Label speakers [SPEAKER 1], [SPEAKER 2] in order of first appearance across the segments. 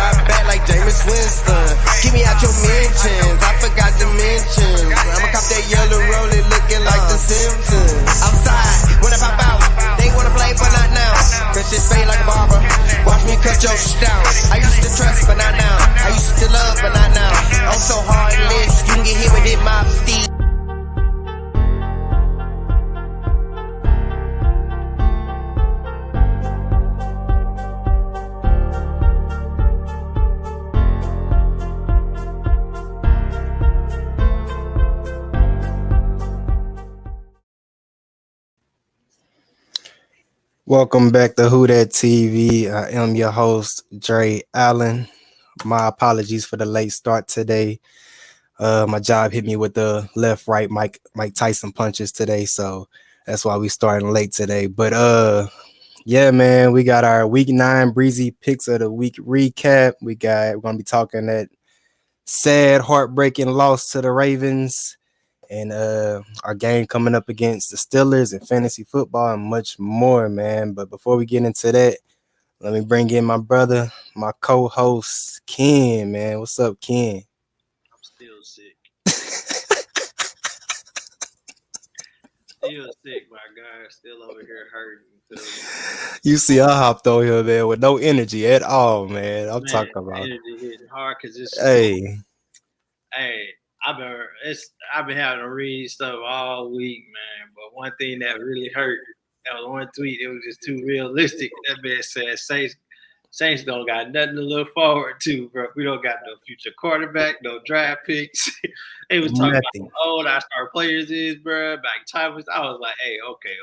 [SPEAKER 1] drop back like Jameis Winston. Keep me out your mentions, I forgot to mention. I'ma cop that yellow rollie looking like the Simpsons. Outside, when I pop out, they wanna play but not now. Cause shit fade like a barber, watch me cut your shit down. I used to trust but not now, I used to love but not now. I'm so heartless, you can get hit with it, my Steve.
[SPEAKER 2] Welcome back to WhoDatTV. I am your host, Draye Allen. My apologies for the late start today. My job hit me with the left, right Mike Tyson punches today, so that's why we starting late today. But yeah, man, we got our week 9 Breesy Picks of the week recap. We're gonna be talking that sad, heartbreaking loss to the Ravens. And our game coming up against the Steelers and fantasy football and much more, man. But before we get into that, let me bring in my brother, my co-host, Ken, man. What's up, Ken?
[SPEAKER 3] I'm still sick. Still sick, my guy. Still over here hurting.
[SPEAKER 2] You see, I hopped on here, man, with no energy at all, man. I'm talking about
[SPEAKER 3] energy hitting hard because it's
[SPEAKER 2] hey.
[SPEAKER 3] I've been having to read stuff all week, man. But one thing that really hurt, that was one tweet. It was just too realistic. That man said Saints don't got nothing to look forward to, bro. We don't got no future quarterback, no draft picks. They was talking about how old our star players is, bro. Back time was, I was like, hey, okay.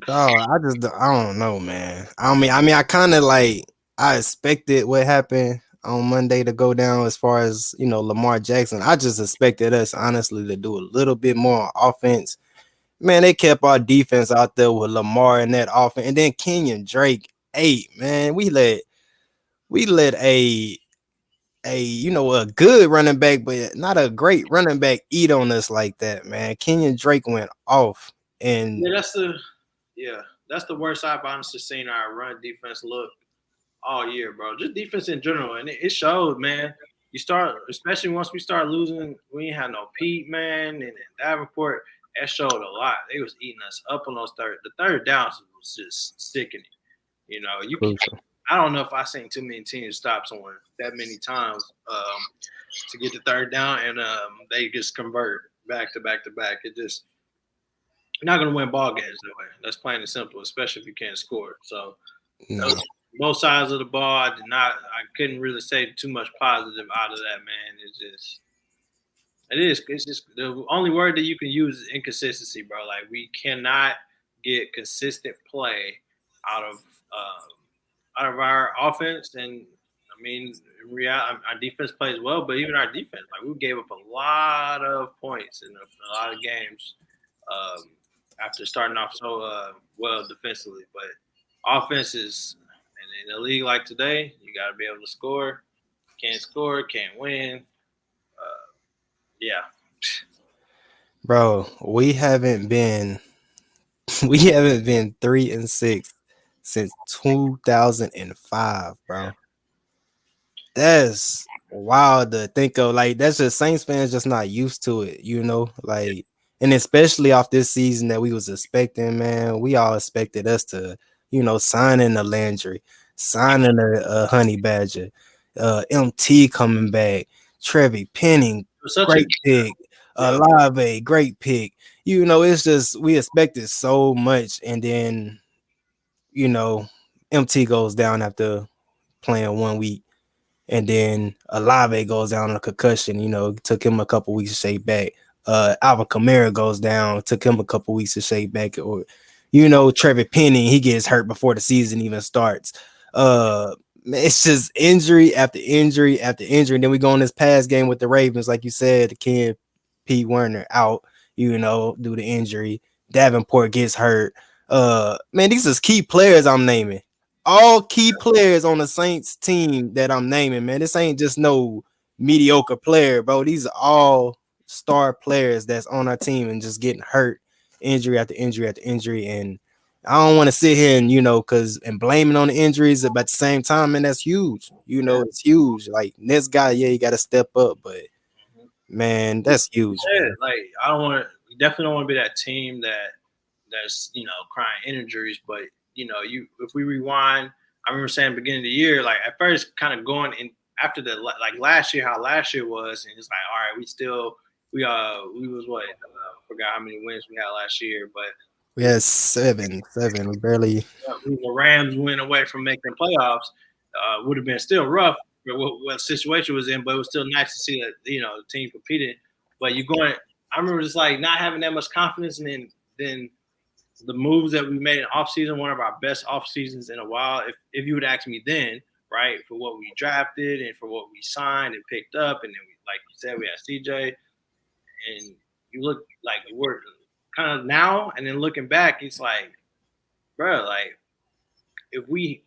[SPEAKER 2] Dog, I don't know, man. I mean, I kind of like I expected what happened on Monday to go down as far as, you know, Lamar Jackson. I just expected us, honestly, to do a little bit more offense. Man, they kept our defense out there with Lamar in that offense. And then Kenyon Drake 8, man. We let a you know, a good running back, but not a great running back eat on us like that, man. Kenyon Drake went off. And
[SPEAKER 3] that's the worst I've honestly seen our run defense look all year, bro. Just defense in general, and it showed, man. You start, especially once we start losing. We ain't had no Pete, man, and Davenport. That showed a lot. They was eating us up on those the third downs was just sickening. You know, I don't know if I've seen too many teams stop someone that many times to get the third down, and they just convert back to back to back. It just you're not gonna win ball games that way. That's plain and simple, especially if you can't score. So. No. Both sides of the ball, I couldn't really say too much positive out of that, man. It's just the only word that you can use is inconsistency, bro. Like, we cannot get consistent play out of our offense. And I mean, in reality, our defense plays well, but even our defense, like, we gave up a lot of points in a lot of games after starting off so well defensively. But offense is. In a league like today, you got to be able to score. Can't score, can't win. Yeah.
[SPEAKER 2] Bro, we haven't been 3-6 since 2005, bro. That's wild to think of. Like, that's just Saints fans just not used to it, you know? Like, and especially off this season that we was expecting, man. We all expected us to, you know, sign in the Landry, signing a Honey Badger, MT coming back, Trevi Penning, great pick, Olave, great pick. You know, it's just we expected so much, and then, you know, MT goes down after playing 1 week, and then Olave goes down on a concussion. You know, took him a couple weeks to shake back. Alvin Kamara goes down, took him a couple weeks to shake back. Or, you know, Trevor Penning, he gets hurt before the season even starts. It's just injury after injury after injury. And then we go on this past game with the Ravens, like you said, Ken P. Werner out, you know, due to injury. Davenport gets hurt. Man, these is key players I'm naming. All key players on the Saints team that I'm naming, man. This ain't just no mediocre player, bro. These are all star players that's on our team and just getting hurt, injury after injury after injury. And I don't want to sit here and and blame it on the injuries, but at the same time, man, that's huge. It's huge. Like this guy, yeah, you got to step up, but man, that's huge.
[SPEAKER 3] Yeah,
[SPEAKER 2] Man.
[SPEAKER 3] like I don't want to. We definitely don't want to be that team that's crying injuries. But if we rewind, I remember saying beginning of the year, like at first, kind of going in after the like last year, how last year was, and it's like, all right, we was what forgot how many wins we had last year, but
[SPEAKER 2] We had seven. We barely.
[SPEAKER 3] the Rams went away from making playoffs. Would have been still rough for what situation was in, but it was still nice to see that the team competing. But you going, I remember just like not having that much confidence, and then the moves that we made in off season, one of our best off seasons in a while. If you would ask me then, right, for what we drafted and for what we signed and picked up, and then like you said, we had CJ, and you look like we're kind of now, and then looking back, it's like, bro, like if we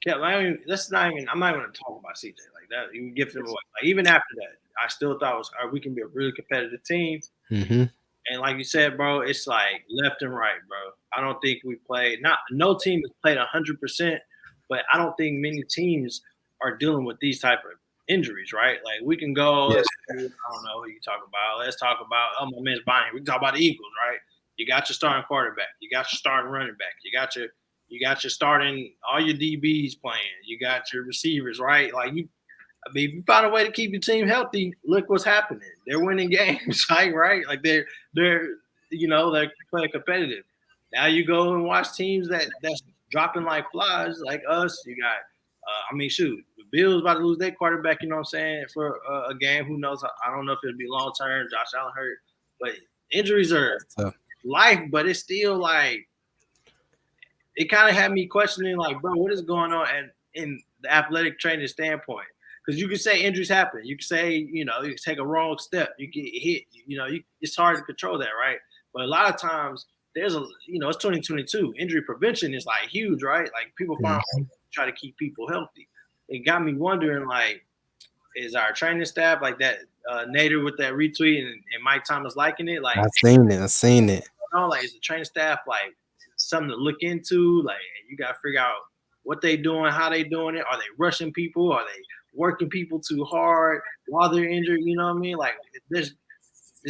[SPEAKER 3] kept, let's not even. I'm not going to talk about CJ like that. You can give them away. Like even after that, I still thought we can be a really competitive team.
[SPEAKER 2] Mm-hmm.
[SPEAKER 3] And like you said, bro, it's like left and right, bro. I don't think we played. No team has played 100%, but I don't think many teams are dealing with these type of injuries, right? Like we can go.
[SPEAKER 2] Yeah.
[SPEAKER 3] I don't know who you talk about. Let's talk about my man's Bonnie. We can talk about the Eagles, right? You got your starting quarterback. You got your starting running back. You got your starting all your DBs playing. You got your receivers, right? Like if you find a way to keep your team healthy, look what's happening. They're winning games, right? Like they're playing competitive. Now you go and watch teams that's dropping like flies, like us. You got, the Bills about to lose their quarterback. You know what I'm saying, for a game. Who knows? I don't know if it'll be long term. Josh Allen hurt, but injuries are life. But it's still like it kind of had me questioning, like, bro, what is going on? And in the athletic training standpoint. Because you can say injuries happen. You can say, you take a wrong step. You get hit. It's hard to control that, right? But a lot of times there's it's 2022. Injury prevention is like huge, right? Like people try to keep people healthy. It got me wondering, like, is our training staff like that Nader with that retweet and Mike Thomas liking it? Like
[SPEAKER 2] I've seen it.
[SPEAKER 3] Like is the training staff like something to look into? Like you got to figure out what they doing, how they doing it. Are they rushing people? Are they working people too hard while they're injured? You know what I mean? Like this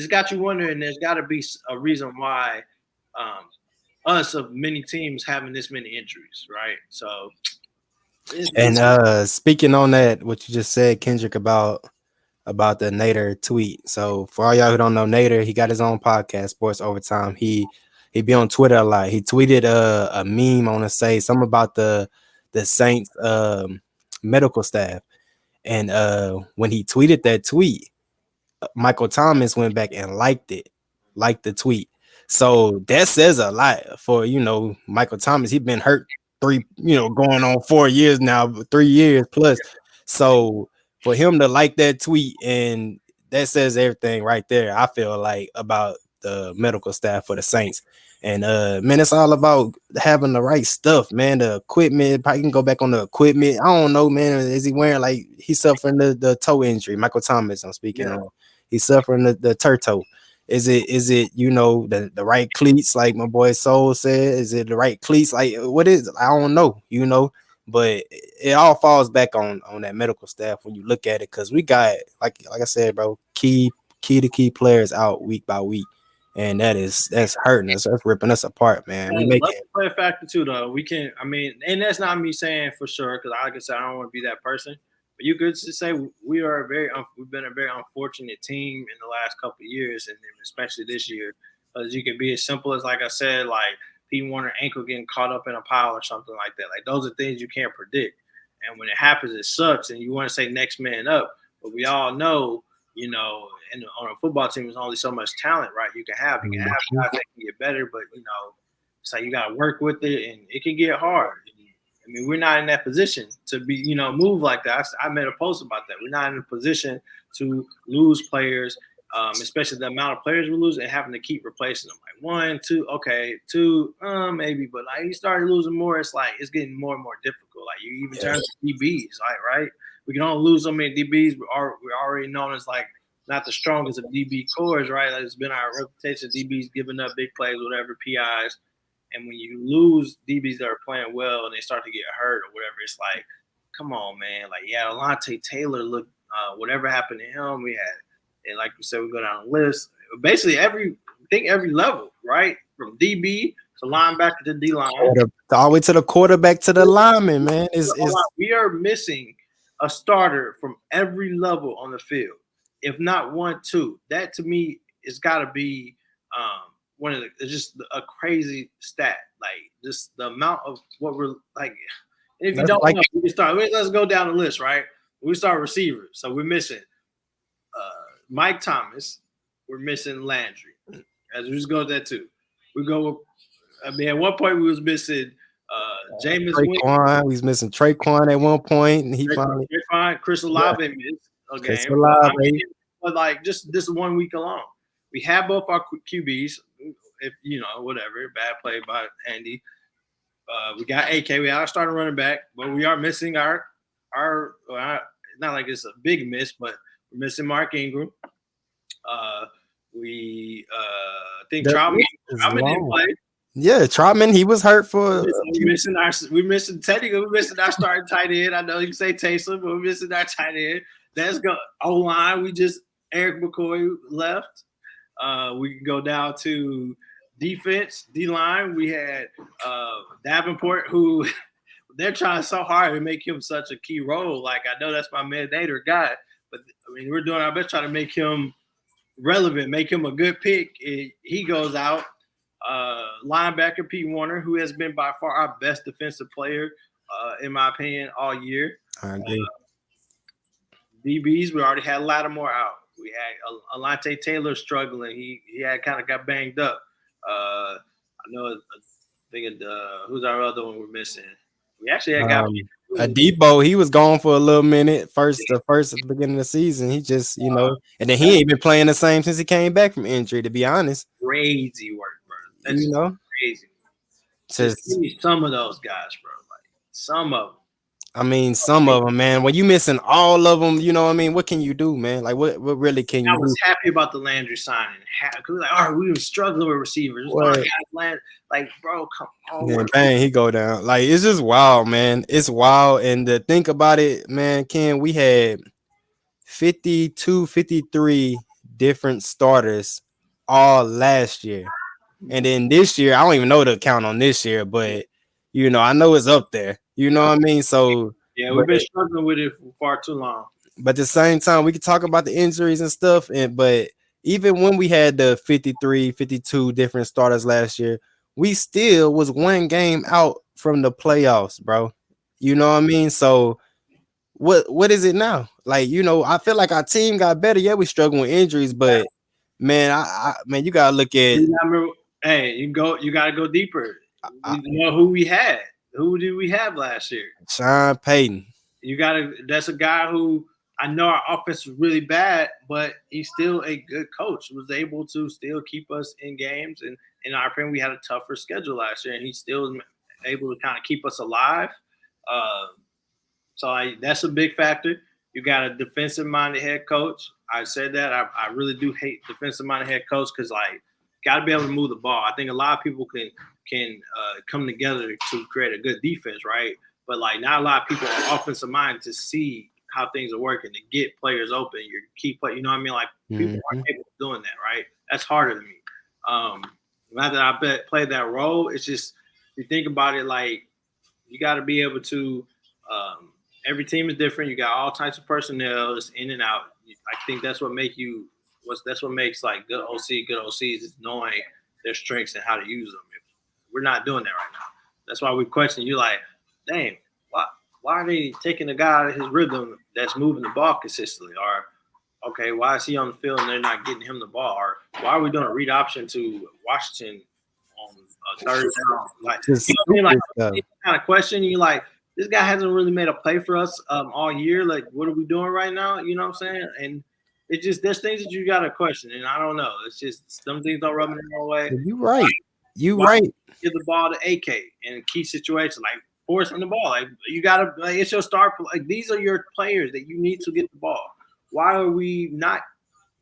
[SPEAKER 3] got you wondering. There's got to be a reason why us of many teams having this many injuries, right? So,
[SPEAKER 2] and speaking on that, what you just said, Kendric, about the Nader tweet. So for all y'all who don't know Nader, he got his own podcast, Sports Overtime. He be on Twitter a lot. He tweeted a meme on to say something about the Saints medical staff. And when he tweeted that tweet, Michael Thomas went back and liked the tweet. So that says a lot for Michael Thomas. He's been hurt going on 4 years now, 3 years plus. So for him to like that tweet, and that says everything right there, I feel like, about the medical staff for the Saints. And man, it's all about having the right stuff, man. The equipment, probably can go back on the equipment. I don't know, man. Is he wearing, like, he's suffering the toe injury? Michael Thomas, I'm speaking on. He's suffering the turtle. Is it the right cleats, like my boy Soul said? Is it the right cleats? Like, what is it? I don't know, but it all falls back on that medical staff when you look at it, because we got, like I said, bro, key players out week by week. And that's hurting us. That's ripping us apart, man. We make it
[SPEAKER 3] play a factor too, though. We can, and that's not me saying for sure, because like I said, I don't want to be that person. But you could just say we've been a very unfortunate team in the last couple of years, and especially this year, because you could be as simple as, like I said, like Pete Warner ankle getting caught up in a pile or something like that. Like those are things you can't predict, and when it happens, it sucks, and you want to say next man up. But we all know, and on a football team, there's only so much talent, right? You can have guys that can get better, but it's like you got to work with it, and it can get hard. We're not in that position to be, move like that. I made a post about that. We're not in a position to lose players, especially the amount of players we lose, and having to keep replacing them. Like 1, 2, okay, 2, maybe, but like you started losing more, it's like it's getting more and more difficult. Like you even turn to DBs, like, right? We can only lose so many DBs. We're already known as like not the strongest of DB cores, right? Like it's been our reputation. DBs giving up big plays, whatever, PIs. And when you lose DBs that are playing well and they start to get hurt or whatever, it's like, come on, man. Like, yeah, Alontae Taylor looked. Whatever happened to him, we had, and like we said, we go down the list. Basically, every level, right, from DB to linebacker to D line,
[SPEAKER 2] all the way to the quarterback to the lineman, man.
[SPEAKER 3] We are missing a starter from every level on the field, if not 1, 2. That to me has got to be one of the. It's just a crazy stat, like just the amount of what we're like. If you don't know, we can start. Let's go down the list, right? We start receivers, so we're missing Mike Thomas. We're missing Landry. As we just go with that too. We go. I mean, at one point we was missing Jameis
[SPEAKER 2] Traquan. We was missing Traquan at one point, and he finally.
[SPEAKER 3] Chris Olave missed a game. But like just this 1 week alone, we have both our QBs. If you know, whatever, bad play by Andy. We got AK. We are starting running back, but we are missing our not like it's a big miss, but we're missing Mark Ingram. We think Troutman didn't play.
[SPEAKER 2] Yeah, Troutman, he was hurt for.
[SPEAKER 3] We're missing our starting tight end. I know you can say Taysom, but we're missing our tight end. Let's go O-line. We just Eric McCoy left. We can go down to defense, D-line. We had Davenport, who they're trying so hard to make him such a key role. Like, I know that's my mandator guy, but I mean, we're doing our best trying to make him relevant, make him a good pick. He goes out. Linebacker Pete Warner, who has been by far our best defensive player, in my opinion, all year.
[SPEAKER 2] I agree.
[SPEAKER 3] DBs, we already had Lattimore out. We had Alontae Taylor struggling. He had kind of got banged up. I know. Thinking, who's our other one we're missing? We actually had got
[SPEAKER 2] Debo. He was gone for a little minute. First at the beginning of the season, he just and then he ain't been playing the same since he came back from injury. To be honest,
[SPEAKER 3] crazy work, bro. That's crazy. Just give me some of those guys, bro. Like some of them.
[SPEAKER 2] I mean, some of them, man. When you missing all of them, you know what I mean? What can you do, man? Like, what really can you do?
[SPEAKER 3] I was happy about the Landry signing. Like, all right, we were struggling with receivers. Like, bro, come on.
[SPEAKER 2] Man, bang, he go down. Like, it's just wild, man. It's wild. And to think about it, man, Ken, we had 52, 53 different starters all last year. And then this year, I don't even know the count on this year, but, I know it's up there. You know what I mean? So
[SPEAKER 3] yeah, we've been struggling with it for far too long.
[SPEAKER 2] But at the same time, we can talk about the injuries and stuff. But even when we had the 53, 52 different starters last year, we still was one game out from the playoffs, bro. You know what I mean? So what is it now? Like, I feel like our team got better. Yeah, we struggling with injuries, but man, man, you gotta look at.
[SPEAKER 3] You gotta go deeper. You know who we had. Who did we have last year?
[SPEAKER 2] Sean Payton.
[SPEAKER 3] That's a guy who I know our offense was really bad, but he's still a good coach. Was able to still keep us in games, and in our opinion, we had a tougher schedule last year, and he still was able to kind of keep us alive. So that's a big factor. You got a defensive-minded head coach. I said that. I really do hate defensive-minded head coach because, got to be able to move the ball. I think a lot of people can come together to create a good defense, right? But not a lot of people are offensive minded to see how things are working, to get players open, your key play. You know what I mean? People aren't capable of doing that, right? That's harder than me. Now that I played that role, it's just you think about it, you got to be able to. Every team is different. You got all types of personnel. It's in and out. I think that's what makes good OCs is knowing their strengths and how to use them. We're not doing that right now. That's why we question you dang, why are they taking a guy out of his rhythm that's moving the ball consistently? Or, okay, why is he on the field and they're not getting him the ball? Or why are we doing a read option to Washington on a third down? Kind of question. This guy hasn't really made a play for us all year. What are we doing right now? You know what I'm saying? And it's just there's things that you got to question, and I don't know. It's just some things don't rub me the wrong way.
[SPEAKER 2] You're right. Right.
[SPEAKER 3] Give the ball to AK in key situations, force on the ball. You gotta. It's your star. These are your players that you need to get the ball. Why are we not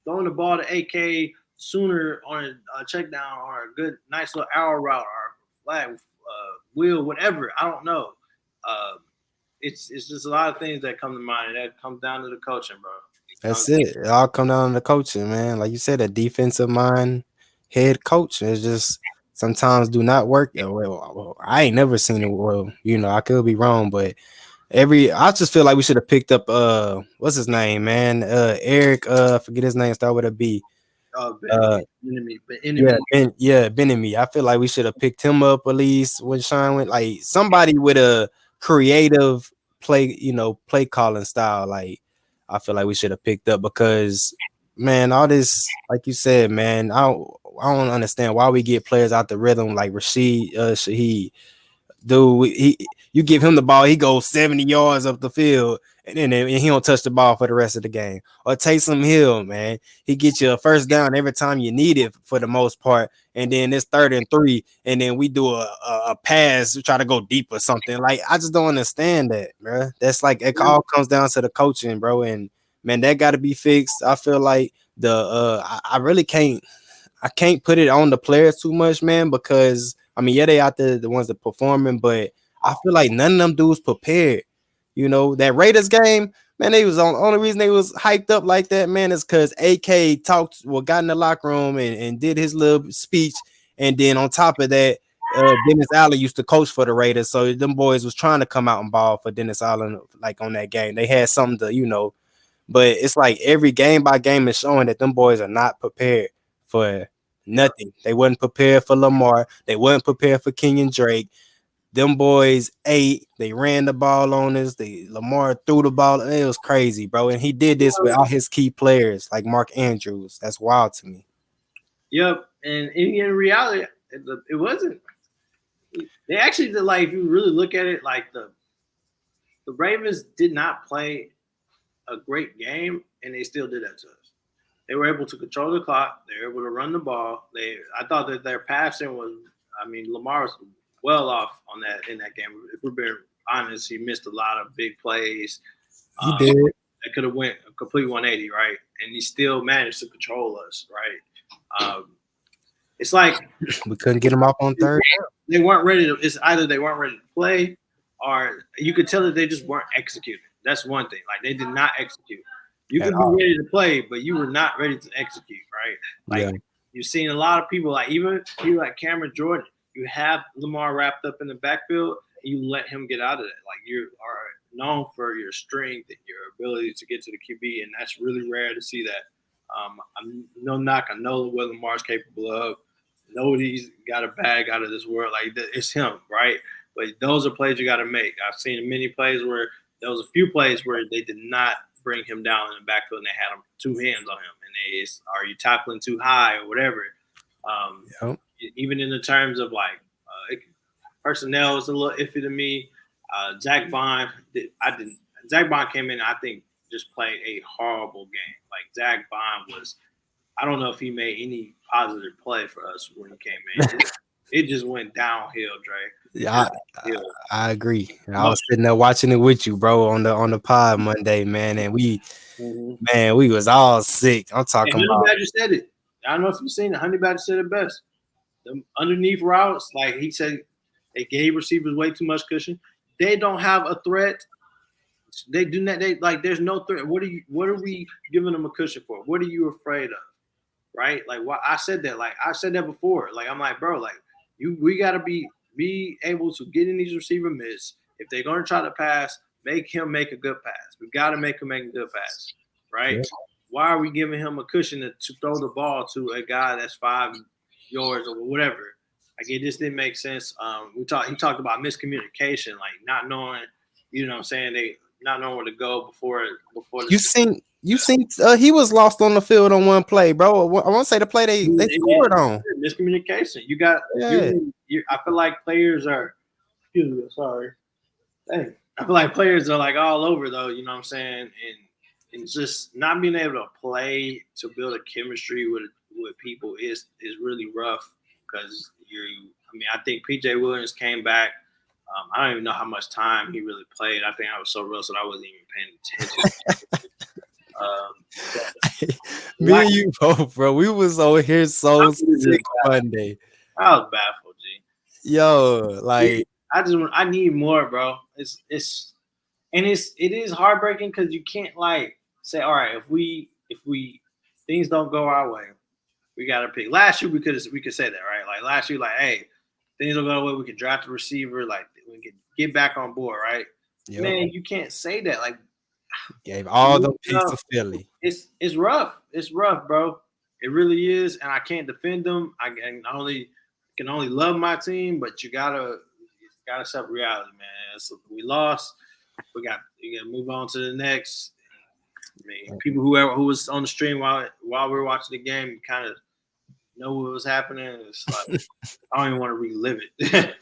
[SPEAKER 3] throwing the ball to AK sooner on a check down or a good, nice little arrow route? Black, Will, whatever. I don't know. It's just a lot of things that come to mind, and that comes down to the coaching, bro.
[SPEAKER 2] That's it. It all come down to the coaching, man. Like you said, a defensive mind head coach is just sometimes do not work. Well, I ain't never seen it. Well, I could be wrong, but I just feel like we should have picked up what's his name, man? Eric, forget his name, start with a B.
[SPEAKER 3] Enemy.
[SPEAKER 2] Benemy. I feel like we should have picked him up at least when Sean went, like somebody with a creative play calling style. Like I feel like we should have picked up because man, all this, like you said, man, I don't understand why we get players out the rhythm like Shaheed. Dude, you give him the ball, he goes 70 yards up the field, and he don't touch the ball for the rest of the game. Or Taysom Hill, man, he gets you a first down every time you need it for the most part, and then it's 3rd and 3, and then we do a pass, we try to go deep or something. Like I just don't understand that, bro. That's like it all comes down to the coaching, bro, and man, that got to be fixed. I feel like I really can't put it on the players too much, man, because I mean, yeah, they out there, the ones that performing, but I feel like none of them dudes prepared. That Raiders game, man, they was only reason they was hyped up like that, man, is because AK got in the locker room and did his little speech, and then on top of that, Dennis Allen used to coach for the Raiders, so them boys was trying to come out and ball for Dennis Allen, like on that game. They had something to, but it's like every game by game is showing that them boys are not prepared for nothing. They wasn't prepared for Lamar. They wasn't prepared for Kenyon Drake. Them boys ate. They ran the ball on us. Lamar threw the ball. It was crazy, bro. And he did this with all his key players, like Mark Andrews. That's wild to me.
[SPEAKER 3] Yep. And in reality, it wasn't. They actually did, like, if you really look at it, like the Ravens did not play a great game, and they still did that to us. They were able to control the clock. They were able to run the ball. I thought that their passing was, Lamar was well off on that in that game. If we're being honest, he missed a lot of big plays.
[SPEAKER 2] He did.
[SPEAKER 3] That could have went a complete 180, right? And he still managed to control us, right? It's like
[SPEAKER 2] we couldn't get him off on third.
[SPEAKER 3] They weren't ready to. It's either they weren't ready to play, or you could tell that they just weren't executing. That's one thing. Like they did not execute. You could be ready to play, but you were not ready to execute, right? Like you've seen a lot of people, like even people like Cameron Jordan. You have Lamar wrapped up in the backfield, and you let him get out of it. Like you are known for your strength and your ability to get to the QB, and that's really rare to see that. I'm no knock. I know what Lamar's capable of. Nobody's got a bag out of this world. Like it's him, right? But those are plays you got to make. I've seen many plays where there was a few plays where they did not bring him down in the backfield and they had him 2 hands on him. And are you tackling too high or whatever? Even in the terms of like personnel is a little iffy to me. Zach Bond, Zach Bond came in, I think, just played a horrible game. Like Zach Bond was, I don't know if he made any positive play for us when he came in. It just went downhill, Draye.
[SPEAKER 2] Yeah, I agree. I was sitting there watching it with you, bro, on the pod Monday, man, and we was all sick. I'm talking about.
[SPEAKER 3] Honey Badger said it. I don't know if you've seen it. Honey Badger said it best. The underneath routes, like he said, they gave receivers way too much cushion. They don't have a threat. They do not. They like. There's no threat. What are we giving them a cushion for? What are you afraid of? Right? Like, why I said that. Like I said that before. Like I'm like, bro. Like we gotta be able to get in these receiver mids. If they're gonna try to pass, make him make a good pass. We gotta make him make a good pass. Right? Yeah. Why are we giving him a cushion to throw the ball to a guy that's 5 yards or whatever? Like it just didn't make sense. He talked about miscommunication, like not knowing, you know what I'm saying, they not knowing where to go before
[SPEAKER 2] you seen he was lost on the field on one play, bro. I want to say the play they scored on.
[SPEAKER 3] Miscommunication. You got I feel like players are sorry. Hey, I feel like players are like all over though, you know what I'm saying? And just not being able to play to build a chemistry with people is really rough because I think PJ Williams came back. I don't even know how much time he really played. I think I was so rusty I wasn't even paying attention.
[SPEAKER 2] Me and you both, bro. We was over here so sick Monday.
[SPEAKER 3] I was baffled, G.
[SPEAKER 2] Yo, like
[SPEAKER 3] I need more, bro. It is heartbreaking because you can't like say, all right, if we things don't go our way, we got to pick. Last year we could say that, right? Like last year, like, hey, things don't go our way, we could draft a receiver, like we could get back on board, right?
[SPEAKER 2] yep,
[SPEAKER 3] Man, you can't say that. Like
[SPEAKER 2] gave all the picks to Philly.
[SPEAKER 3] it's rough. It's rough, bro. It really is, and I can't defend them. I can only love my team, but you gotta accept reality, man. So we lost. You gotta move on to the next. I mean, people who was on the stream while we were watching the game kind of know what was happening. It's like I don't even want to relive it.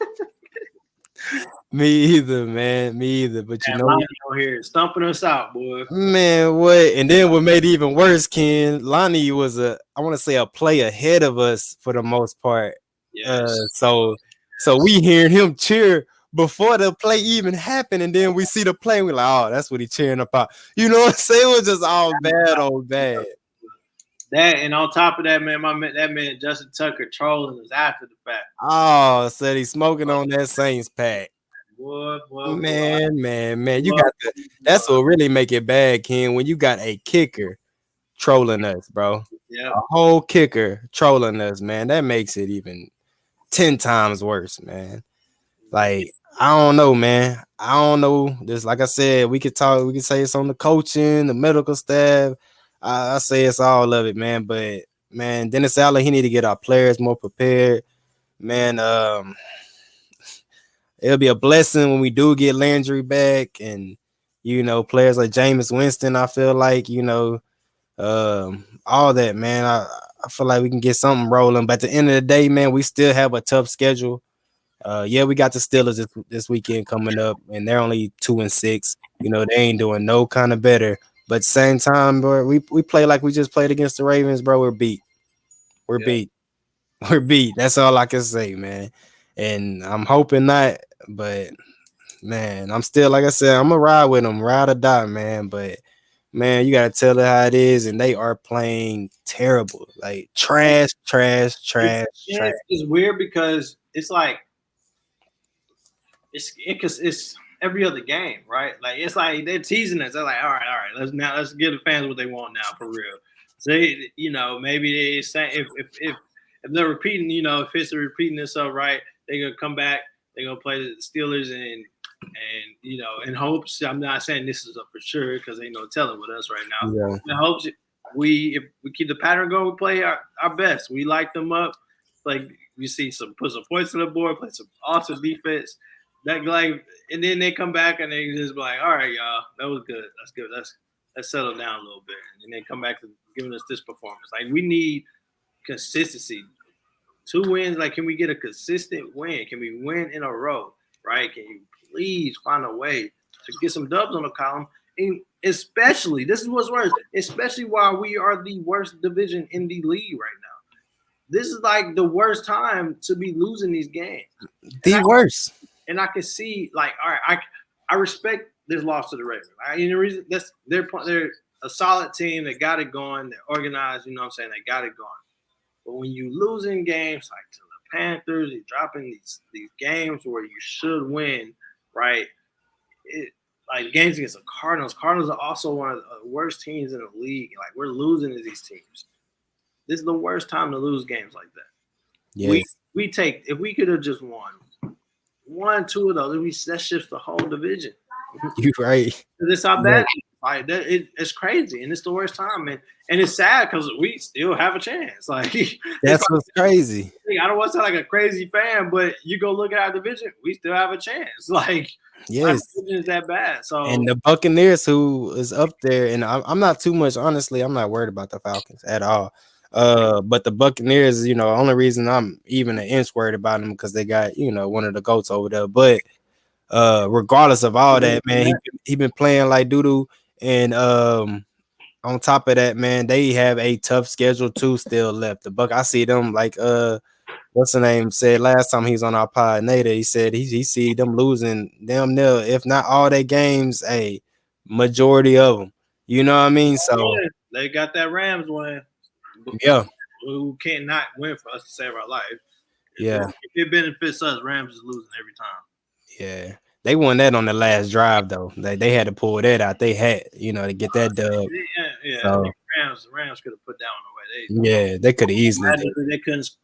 [SPEAKER 2] Me either, man. Me either. But you
[SPEAKER 3] And
[SPEAKER 2] know,
[SPEAKER 3] Lonnie out here stumping us out, boy.
[SPEAKER 2] man, what? And then what made it even worse, Ken? Lonnie was I want to say, a play ahead of us for the most part.
[SPEAKER 3] Yes.
[SPEAKER 2] So we hearing him cheer before the play even happened, and then we see the play, and we're like, oh, that's what he cheering about. You know what I'm saying? It was just all bad, old bad.
[SPEAKER 3] That and on top of that, man, that man Justin Tucker trolling us after the fact.
[SPEAKER 2] Oh, said he's smoking on that Saints pack.
[SPEAKER 3] Boy,
[SPEAKER 2] Man. You got to, that's what really make it bad, Ken, when you got a kicker trolling us, bro.
[SPEAKER 3] Yeah.
[SPEAKER 2] A whole kicker trolling us, man. That makes it even 10 times worse, man. Like, I don't know, man. I don't know. Just like I said, we could say it's on the coaching, the medical staff. I say it's all of it, man. But man, Dennis Allen, he need to get our players more prepared. Man, it'll be a blessing when we do get Landry back, and players like Jameis Winston. I feel like all that, man. I feel like we can get something rolling. But at the end of the day, man, we still have a tough schedule. Yeah, we got the Steelers this weekend coming up, and they're only 2-6. They ain't doing no kind of better. But at the same time, bro, we play like we just played against the Ravens, bro. We're beat. We're beat. We're beat. That's all I can say, man. And I'm hoping not, but man, I'm still, like I said, I'm gonna ride with them, ride or die, man. But man, you gotta tell it how it is, and they are playing terrible, like trash.
[SPEAKER 3] It's weird because it's like it's every other game, right? Like it's like they're teasing us. They're like, all right, let's give the fans what they want now for real. So maybe they say if they're repeating, if history repeating itself, right, they're gonna come back. They're gonna play the Steelers and in hopes. I'm not saying this is a for sure because ain't no telling with us right now.
[SPEAKER 2] Yeah.
[SPEAKER 3] In hopes if we keep the pattern going, we play our best. We light them up. Like we see put some points on the board, play some awesome defense. That like, and then they come back and they just be like, all right, y'all, that was good. That's good. Let's settle down a little bit, and then they come back to giving us this performance. Like we need consistency. 2 wins. Like, can we get a consistent win? Can we win in a row? Right? Can you please find a way to get some dubs on the column? And especially, this is what's worse, especially while we are the worst division in the league right now. This is like the worst time to be losing these games.
[SPEAKER 2] The worst.
[SPEAKER 3] And I can see, like, all right, I respect this loss to the Ravens. And the reason they're a solid team. They got it going. They're organized. You know what I'm saying? They got it going. But when you losing games like to the Panthers, you're dropping these games where you should win, right? Like games against the Cardinals. Cardinals are also one of the worst teams in the league. Like we're losing to these teams. This is the worst time to lose games like that.
[SPEAKER 2] Yes.
[SPEAKER 3] We take if we could have just won 1-2 of those, that shifts the whole division.
[SPEAKER 2] You right.
[SPEAKER 3] This how bad like it's crazy, and it's the worst time, and it's sad because we still have a chance. Like
[SPEAKER 2] that's what's crazy.
[SPEAKER 3] I don't want to sound like a crazy fan, but you go look at our division, we still have a chance. Like
[SPEAKER 2] yes,
[SPEAKER 3] our division is that bad. So
[SPEAKER 2] and the Buccaneers, who is up there, and I'm not too much, honestly, I'm not worried about the Falcons at all. But the Buccaneers, only reason I'm even an inch worried about them because they got one of the goats over there. But regardless of all that, man, he been playing like doo-doo. And on top of that, man, they have a tough schedule too still left. I see them like what's the name said last time he was on our pod, Nada. He said he see them losing damn near, if not all their games, a majority of them. You know what I mean? So
[SPEAKER 3] they got that Rams win.
[SPEAKER 2] Yeah.
[SPEAKER 3] Who can't not win for us to save our life.
[SPEAKER 2] Yeah.
[SPEAKER 3] If it benefits us, Rams is losing every time.
[SPEAKER 2] Yeah. They won that on the last drive though. They had to pull that out. They had, to get that dub.
[SPEAKER 3] Yeah.
[SPEAKER 2] So
[SPEAKER 3] Rams could have put that one away.
[SPEAKER 2] yeah, they could have easily did.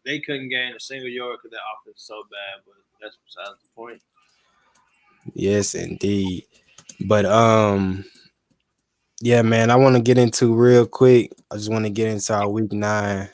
[SPEAKER 3] They couldn't gain a single yard because that offense is so bad, but that's besides the point.
[SPEAKER 2] Yes, indeed. But yeah, man, I want to get into real quick. I just want to get into our week 9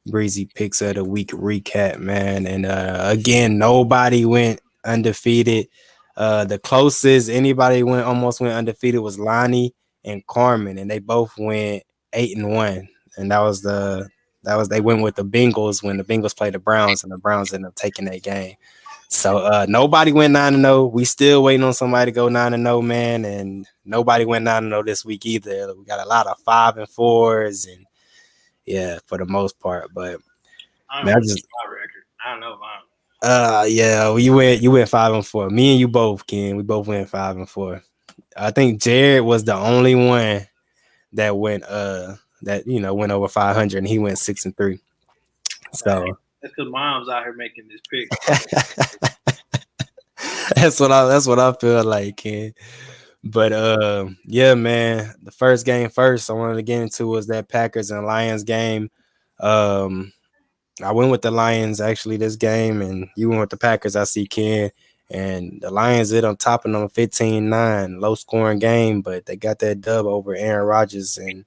[SPEAKER 2] Breezy Picks of the week recap, man. And again, nobody went undefeated. The closest anybody almost went undefeated was Lonnie and Carmen, and they both went 8-1. And they went with the Bengals when the Bengals played the Browns, and the Browns ended up taking that game. So nobody went 9-0. We still waiting on somebody to go 9-0, man. And nobody went 9-0 this week either. We got a lot of 5-4s, and yeah, for the most part. But
[SPEAKER 3] I
[SPEAKER 2] man,
[SPEAKER 3] don't know my record. I don't know mine.
[SPEAKER 2] yeah, well, you went 5-4. Me and you both, Ken. We both went 5-4. I think Jared was the only one that went went over 500, and he went 6-3. So
[SPEAKER 3] that's because Mom's out here making this pick.
[SPEAKER 2] that's what I feel like, Ken. But yeah, man, the first game first I wanted to get into was that Packers and Lions game. I went with the Lions actually this game, and you went with the Packers. I see Ken, and the Lions ended up topping them 15-9, low scoring game, but they got that dub over Aaron Rodgers and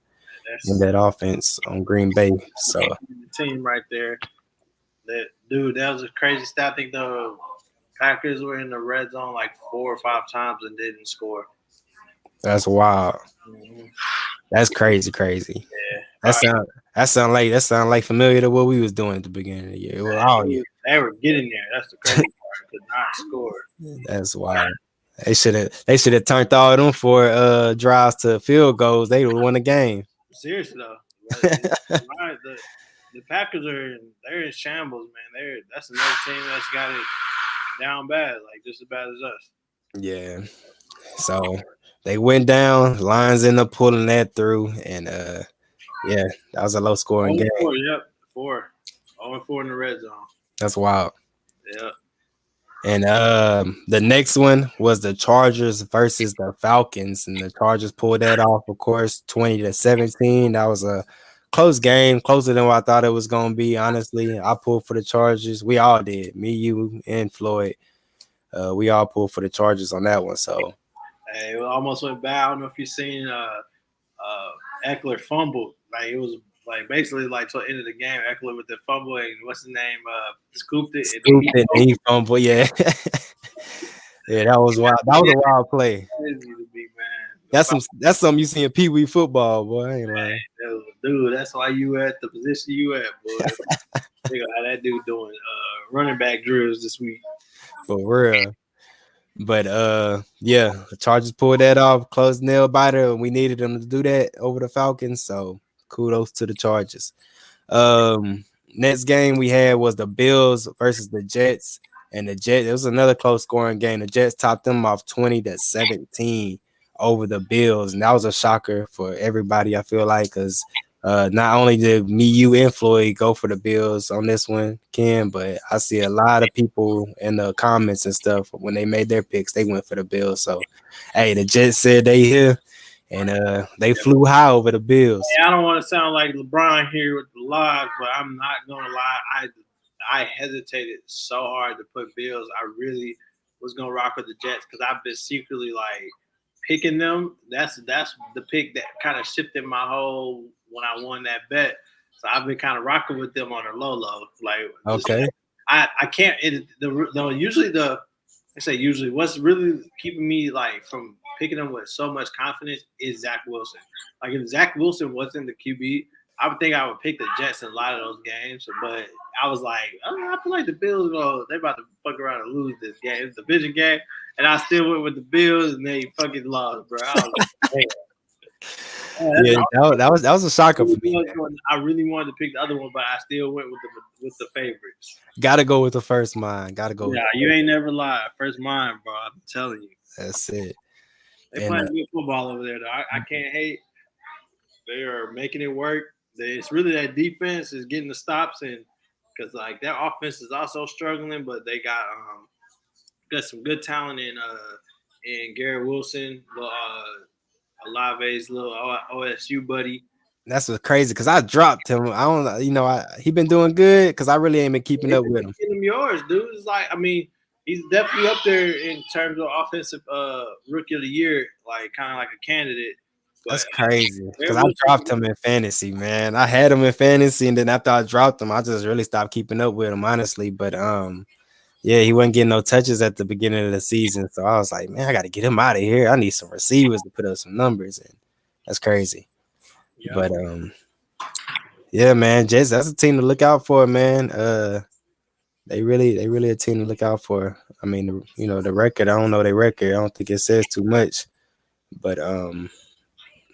[SPEAKER 2] that offense on Green Bay. So
[SPEAKER 3] the team right there. That was a crazy stat. I think the Packers were in the red zone like 4 or 5 times and didn't score.
[SPEAKER 2] that's wild.
[SPEAKER 3] Mm-hmm.
[SPEAKER 2] That's crazy.
[SPEAKER 3] Yeah.
[SPEAKER 2] That sound like familiar to what we was doing at the beginning of the year. It was all year.
[SPEAKER 3] They were getting there. That's the crazy part. Could not score.
[SPEAKER 2] That's wild. They should have turned all of them for drives to field goals. They would have won the game.
[SPEAKER 3] Seriously though, the Packers they're in shambles, man. That's another team that's got it down bad, like just as bad as us.
[SPEAKER 2] Yeah. So they went down. Lions ended up pulling that through, and yeah, that was a low scoring game.
[SPEAKER 3] 4. 0-4 in the red zone.
[SPEAKER 2] That's wild.
[SPEAKER 3] Yeah.
[SPEAKER 2] And the next one was the Chargers versus the Falcons, and the Chargers pulled that off, of course, 20-17. That was a close game, closer than what I thought it was gonna be. Honestly, I pulled for the Chargers. We all did. Me, you, and Floyd. We all pulled for the Chargers on that one. So
[SPEAKER 3] hey, it almost went bad. I don't know if you've seen Eckler fumbled. Like it was like basically like to the end of the game, Eckler with the fumble and what's his name? Scooped it
[SPEAKER 2] and he fumbled. Yeah. Yeah, that was wild. That was a wild play. That's something you see in Pee Wee football, boy. I ain't lying.
[SPEAKER 3] Dude, that's why you at the position you at, boy. Think how that dude doing running back drills this week.
[SPEAKER 2] For real. But yeah, the Chargers pulled that off, close nail biter, and we needed them to do that over the Falcons. So kudos to the Chargers. Next game we had was the Bills versus the Jets. And the Jets, it was another close scoring game. The Jets topped them off 20-17 over the Bills. And that was a shocker for everybody, I feel like, because not only did me, you, and Floyd go for the Bills on this one, Ken, but I see a lot of people in the comments and stuff when they made their picks, they went for the Bills. So, hey, the Jets said they here, and they flew high over the Bills.
[SPEAKER 3] Hey, I don't want to sound like LeBron here with the live, but I'm not gonna lie. I hesitated so hard to put Bills. I really was gonna rock with the Jets because I've been secretly like picking them. That's the pick that kind of shifted my whole when I won that bet. So I've been kind of rocking with them on a low. Like
[SPEAKER 2] okay,
[SPEAKER 3] I can't. Usually what's really keeping me like from picking them with so much confidence is Zach Wilson. Like if Zach Wilson wasn't the QB, I would think I would pick the Jets in a lot of those games, but I was like, I feel like the Bills they're about to fuck around and lose this game. It's a division game, and I still went with the Bills, and they fucking lost, bro. I was like,
[SPEAKER 2] yeah, that was a shocker for me.
[SPEAKER 3] I really wanted to pick the other one, but I still went with the favorites.
[SPEAKER 2] Gotta go with the first mind. Gotta go.
[SPEAKER 3] Yeah, you ain't never lied. First mind, bro. I'm telling you.
[SPEAKER 2] That's it.
[SPEAKER 3] They playing good football over there, though. I can't hate. They are making it work. It's really that defense is getting the stops, and because like their offense is also struggling, but they got some good talent in Garrett Wilson, Olave's little OSU buddy.
[SPEAKER 2] That's what's crazy because I dropped him. I don't, he been doing good because I really ain't been keeping
[SPEAKER 3] He's
[SPEAKER 2] up with him.
[SPEAKER 3] getting him yours, dude. It's like, I mean, he's definitely up there in terms of offensive rookie of the year, like kind of like a candidate. But
[SPEAKER 2] That's crazy because
[SPEAKER 3] Garrett
[SPEAKER 2] I
[SPEAKER 3] Wilson,
[SPEAKER 2] dropped him in fantasy, man. I had him in fantasy, and then after I dropped him, I just really stopped keeping up with him, honestly. But yeah, he wasn't getting no touches at the beginning of the season, so I was like, man, I got to get him out of here. I need some receivers to put up some numbers, and that's crazy.
[SPEAKER 3] yeah.
[SPEAKER 2] But yeah, man, Jets, that's a team to look out for, man. They really a team to look out for. I mean, the record. I don't know their record. I don't think it says too much, but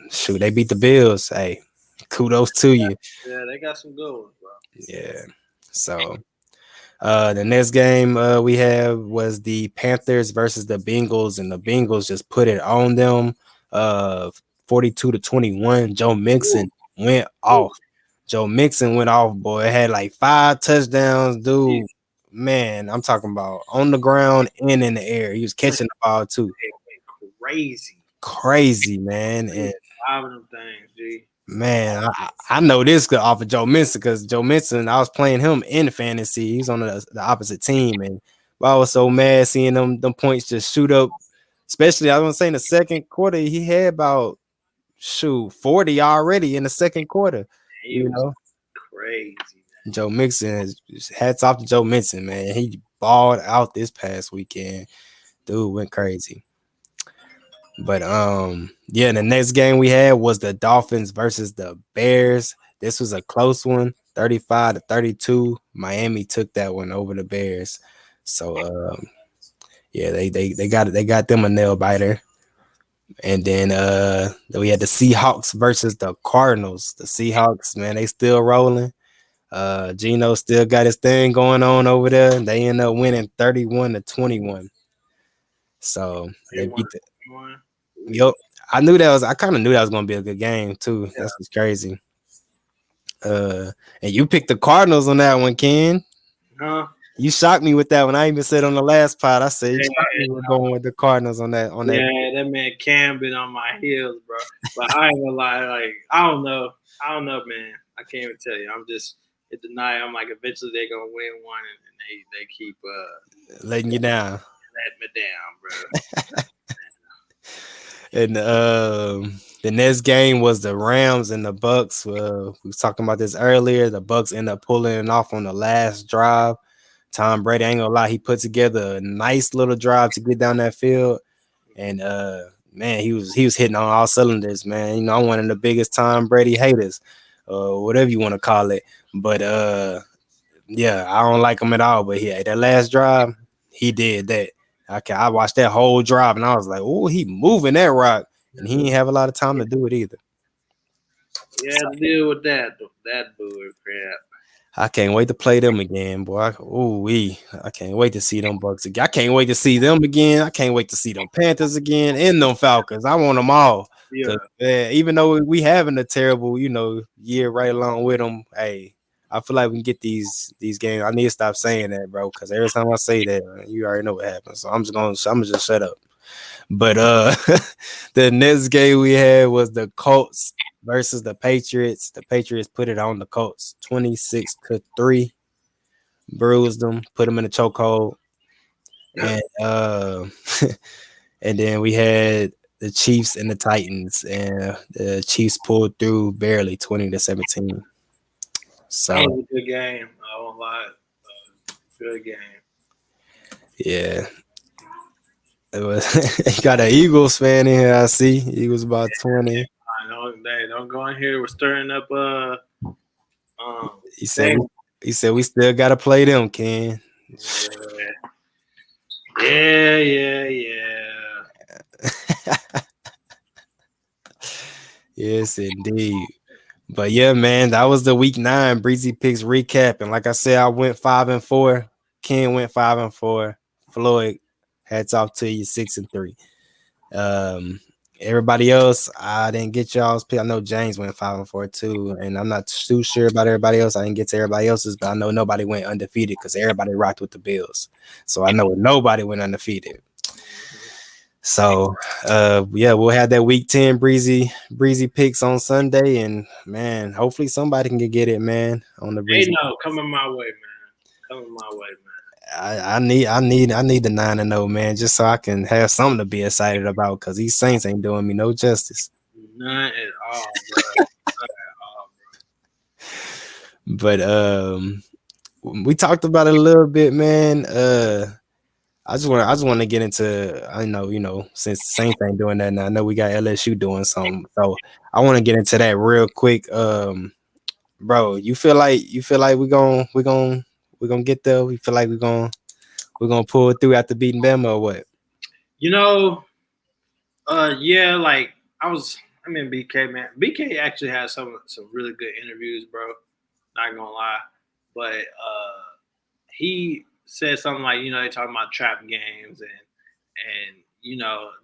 [SPEAKER 2] shoot, they beat the Bills. Hey, kudos to you.
[SPEAKER 3] Yeah, they got some good ones, bro.
[SPEAKER 2] Yeah. So the next game we have was the Panthers versus the Bengals, and the Bengals just put it on them. 42-21. Joe Mixon went off. Joe Mixon went off, boy. It had like 5 touchdowns, dude. Man, I'm talking about on the ground and in the air. He was catching the ball too. Crazy, man. And
[SPEAKER 3] 5 of them things, G.
[SPEAKER 2] man, I know this could offer Joe Mixon because Joe Mixon, I was playing him in fantasy. He's on the opposite team, and I was so mad seeing them points just shoot up. Especially, I was gonna say in the second quarter, he had about 40 already in the second quarter.
[SPEAKER 3] He was crazy.
[SPEAKER 2] Joe Mixon, hats off to Joe Mixon, man. He balled out this past weekend. Dude went crazy. But yeah, the next game we had was the Dolphins versus the Bears. This was a close one, 35-32. Miami took that one over the Bears. So yeah, they got them a nail biter. And then we had the Seahawks versus the Cardinals. The Seahawks, man, they still rolling. Geno still got his thing going on over there. They end up winning 31-21. So they beat the. Yep, I kind of knew that was gonna be a good game too. Yeah. That's what's crazy. And you picked the Cardinals on that one, Ken.
[SPEAKER 3] Huh?
[SPEAKER 2] You shocked me with that one. I even said on the last pod, I said you shocked me with going with the Cardinals on that.
[SPEAKER 3] Yeah, that man Cam been on my heels, bro. But I ain't gonna lie, like I don't know, man. I can't even tell you. I'm just at the night. I'm like, eventually they're gonna win one, and they keep
[SPEAKER 2] letting you down.
[SPEAKER 3] Letting me down, bro.
[SPEAKER 2] And the next game was the Rams and the Bucks. We was talking about this earlier. The Bucks end up pulling it off on the last drive. Tom Brady, ain't gonna lie, he put together a nice little drive to get down that field. And man, he was hitting on all cylinders, man. You know, I'm one of the biggest Tom Brady haters, whatever you want to call it. But yeah, I don't like him at all. But yeah, that last drive, he did that. I watched that whole drive and I was like, oh, he moving that rock. And he didn't have a lot of time to do it either.
[SPEAKER 3] Yeah, to deal with that bull crap.
[SPEAKER 2] I can't wait to play them again, boy. I can't wait to see them Bucks again. I can't wait to see them again. I can't wait to see them Panthers again and them Falcons. I want them all. Yeah. Even though we having a terrible, year right along with them, hey, I feel like we can get these games. I need to stop saying that, bro, because every time I say that, you already know what happens. So I'm gonna just shut up. But the next game we had was the Colts versus the Patriots. The Patriots put it on the Colts 26-3, bruised them, put them in a chokehold, and and then we had the Chiefs and the Titans, and the Chiefs pulled through barely 20-17. So
[SPEAKER 3] that was a good game. I won't lie. Good game.
[SPEAKER 2] Yeah. It was. Got an Eagles fan in here. I see Eagles about 20.
[SPEAKER 3] I know they don't go in here. We're stirring up.
[SPEAKER 2] He said we still gotta play them, Ken.
[SPEAKER 3] Yeah.
[SPEAKER 2] Yes, indeed. But yeah, man, that was the week 9 Breesy Picks recap. And like I said, I went 5-4. Ken went 5-4. Floyd, hats off to you, 6-3. Everybody else, I didn't get y'all's pick. I know James went 5-4 too, and I'm not too sure about everybody else. I didn't get to everybody else's, but I know nobody went undefeated because everybody rocked with the Bills. So I know nobody went undefeated. So yeah, we'll have that week 10 breezy picks on Sunday, and man, hopefully somebody can get it, man, on the breezy.
[SPEAKER 3] Hey, no, coming my way, man. Coming my way, man.
[SPEAKER 2] I need the 9-0, man, just so I can have something to be excited about because these Saints ain't doing me no justice.
[SPEAKER 3] None at all, bro. None at all, bro.
[SPEAKER 2] But we talked about it a little bit, man. I just want to get into, I know, since the Saints ain't doing that now, I know we got LSU doing something, so I want to get into that real quick. Bro, you feel like we're gonna get there? We feel like we're gonna pull it through after beating Bama or what?
[SPEAKER 3] You know, yeah, like I mean, BK, man. BK actually has some really good interviews, bro. Not gonna lie, but he said something like, they talking about trap games and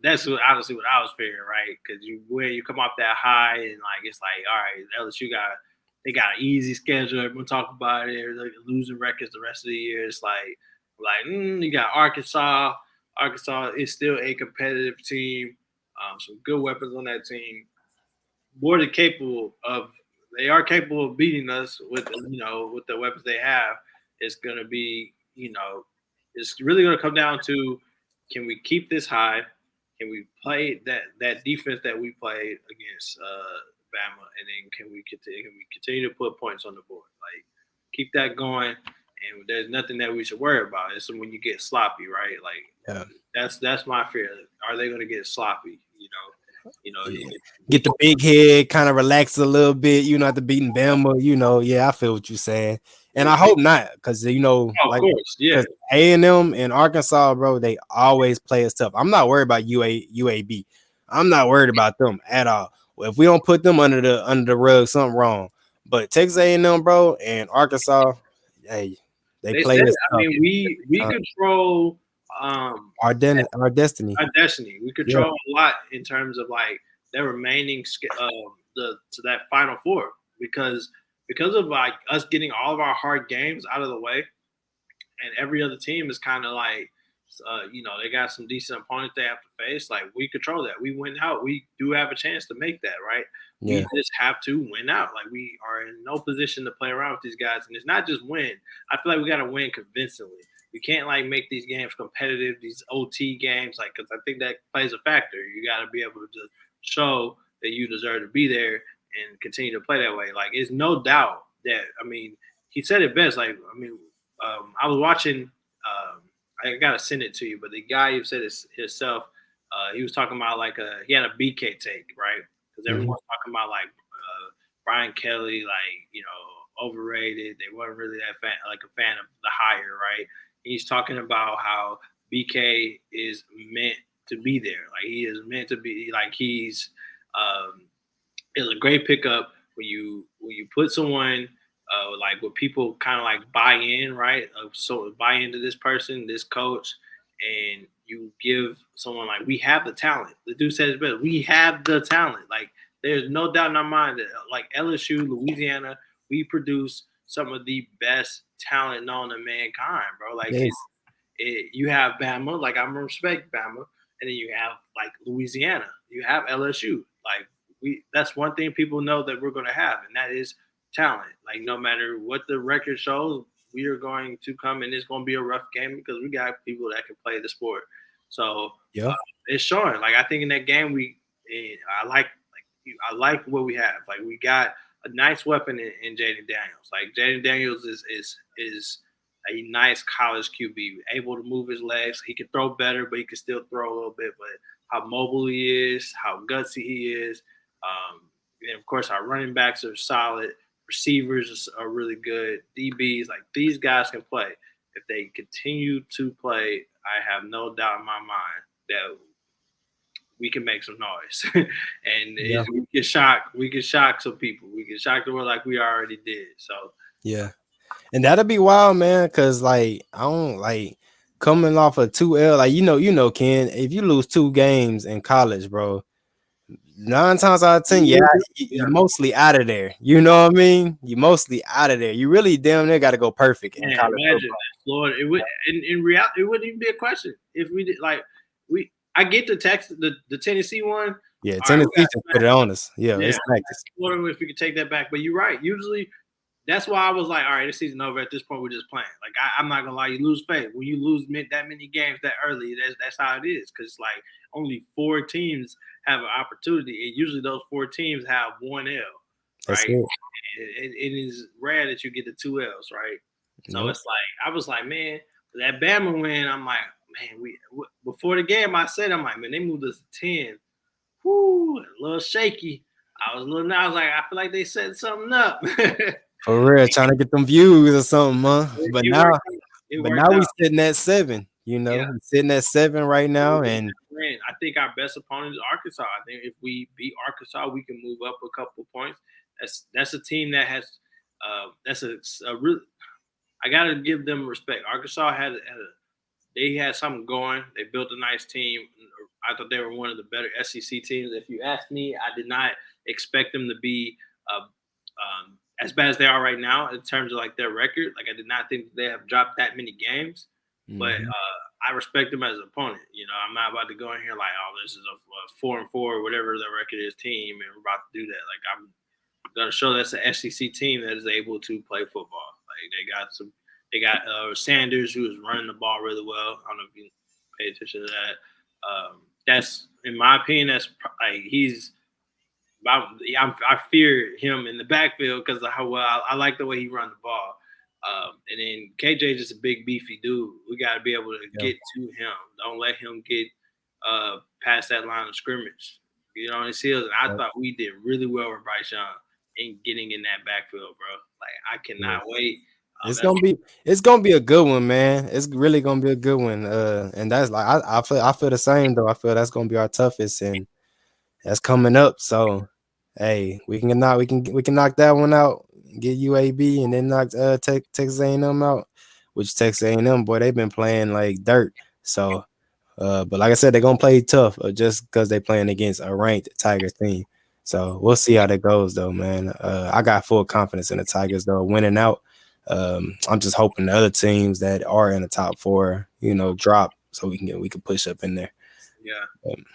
[SPEAKER 3] that's honestly what I was figuring, right? Because when you come off that high and like it's like, all right, LSU they got an easy schedule. Everyone talk about it. They're losing records the rest of the year. It's like you got Arkansas. Arkansas is still a competitive team. Some good weapons on that team. More than capable of. They are capable of beating us with with the weapons they have. It's gonna be it's really gonna come down to, can we keep this high? Can we play that defense that we played against Bama, and then can we continue to put points on the board? Like, keep that going, and there's nothing that we should worry about. It's when you get sloppy, right? Like, that's my fear. Are they going to get sloppy?
[SPEAKER 2] Get the big head, kind of relax a little bit, after beating Bama, yeah, I feel what you're saying. And I hope not, because
[SPEAKER 3] of course, yeah.
[SPEAKER 2] A&M and Arkansas, bro, they always play us tough. I'm not worried about UAB. I'm not worried about them at all. Well, if we don't put them under the rug, something wrong. But Texas A&M, bro, and Arkansas, hey, they play us tough.
[SPEAKER 3] I mean, we control
[SPEAKER 2] our destiny.
[SPEAKER 3] Our destiny. We control a lot in terms of like their remaining to that Final Four, because of like us getting all of our hard games out of the way, and every other team is kind of like, they got some decent opponents they have to face. Like, we control that. We win out. We do have a chance to make that, right? Yeah. We just have to win out. Like, we are in no position to play around with these guys, and it's not just win. I feel like we got to win convincingly. We can't like make these games competitive, these OT games, like, because I think that plays a factor. You got to be able to show that you deserve to be there and continue to play that way. Like, it's no doubt that, I mean, he said it best. Like, I mean, I was watching. I gotta send it to you, but the guy who said it himself, he was talking about like he had a BK take, right? Because everyone's talking about like Brian Kelly, like, overrated. They weren't really a fan of the hire, right? He's talking about how BK is meant to be there. Like, he is meant to be, like, he's it's a great pickup when you put someone like where people kind of like buy in, right? So buy into this person, this coach, and you give someone like, we have the talent. The dude said it best. We have the talent. Like, there's no doubt in our mind that like LSU, Louisiana, we produce some of the best talent known to mankind, bro. Like, you have Bama, like, I'm respect Bama, and then you have like Louisiana, you have LSU. Like, that's one thing people know that we're gonna have, and that is talent. Like, no matter what the record shows, we are going to come, and it's going to be a rough game because we got people that can play the sport. So it's showing. Like, I think in that game I like what we have. Like, we got a nice weapon in Jaden Daniels. Like, Jaden Daniels is a nice college QB, able to move his legs. He can throw better, but he can still throw a little bit. But how mobile he is, how gutsy he is. And of course, our running backs are solid. Receivers are really good. DBs, like, these guys can play. If they continue to play, I have no doubt in my mind that we can make some noise. And we can shock some people. We can shock the world like we already did. So
[SPEAKER 2] yeah. And that'll be wild, man, because like, I don't like coming off a 2L, like, Ken, if you lose 2 games in college, bro, 9 times out of 10, yeah, you mostly out of there. You know what I mean? You mostly out of there. You really damn near got to go perfect in
[SPEAKER 3] Man,
[SPEAKER 2] college
[SPEAKER 3] imagine
[SPEAKER 2] football.
[SPEAKER 3] that, Floyd. It would in reality, it wouldn't even be a question if we did like we. I get the Texas, the Tennessee one.
[SPEAKER 2] Yeah,
[SPEAKER 3] All right, we
[SPEAKER 2] Tennessee just put it on us. Yeah,
[SPEAKER 3] yeah,
[SPEAKER 2] it's practice.
[SPEAKER 3] Florida if we could take that back. But you're right. Usually, that's why I was like, all right, this season over. At this point, we're just playing. Like I'm not gonna lie, you lose faith when you lose that many games that early. That's how it is. Because like only 4 teams have an opportunity, and usually those 4 teams have 1 L.
[SPEAKER 2] That's
[SPEAKER 3] Right.
[SPEAKER 2] it.
[SPEAKER 3] It is rare that you get the 2 L's. Right. So
[SPEAKER 2] Yep.
[SPEAKER 3] it's like I was like, man, that Bama win. I'm like, man, before the game, I said, I'm like, man, they moved us to 10. Whoo, a little shaky. I was like, I feel like they set something up.
[SPEAKER 2] For real, trying to get them views or something, huh? But
[SPEAKER 3] It
[SPEAKER 2] now,
[SPEAKER 3] worked out. It
[SPEAKER 2] but
[SPEAKER 3] worked
[SPEAKER 2] now we
[SPEAKER 3] out.
[SPEAKER 2] sitting at 7. You know,
[SPEAKER 3] Yeah.
[SPEAKER 2] we're sitting at 7 right now, and
[SPEAKER 3] I think our best opponent is Arkansas. I think if we beat Arkansas, we can move up a couple points. That's a team that has that's a real. I gotta give them respect. Arkansas they had something going. They built a nice team. I thought they were one of the better SEC teams. If you ask me, I did not expect them to be as bad as they are right now in terms of like their record. Like I did not think they have dropped that many games, but I respect them as an opponent. You know, I'm not about to go in here like, oh, this is a 4-4, whatever the record is team, and we're about to do that. Like I'm gonna show that's an SEC team that is able to play football. Like they got Sanders who is running the ball really well. I don't know if you pay attention to that. That's in my opinion. That's like he's. I fear him in the backfield because of how well I like the way he run the ball. And then KJ is just a big beefy dude. We got to be able to get to him. Don't let him get past that line of scrimmage. You know, and I thought we did really well with Bryce Young in getting in that backfield, bro. Like I cannot wait.
[SPEAKER 2] It's gonna be a good one, man. It's really gonna be a good one. And that's like I feel the same though. I feel that's gonna be our toughest, and that's coming up. So hey, we can knock that one out, get UAB, and then knock Texas A&M out. Which Texas A&M, boy, they've been playing like dirt. So but like I said, they're gonna play tough just because they're playing against a ranked Tigers team. So we'll see how that goes though, man. I got full confidence in the Tigers though, winning out. I'm just hoping the other teams that are in the top 4, you know, drop so we can push up in there.
[SPEAKER 3] Yeah. We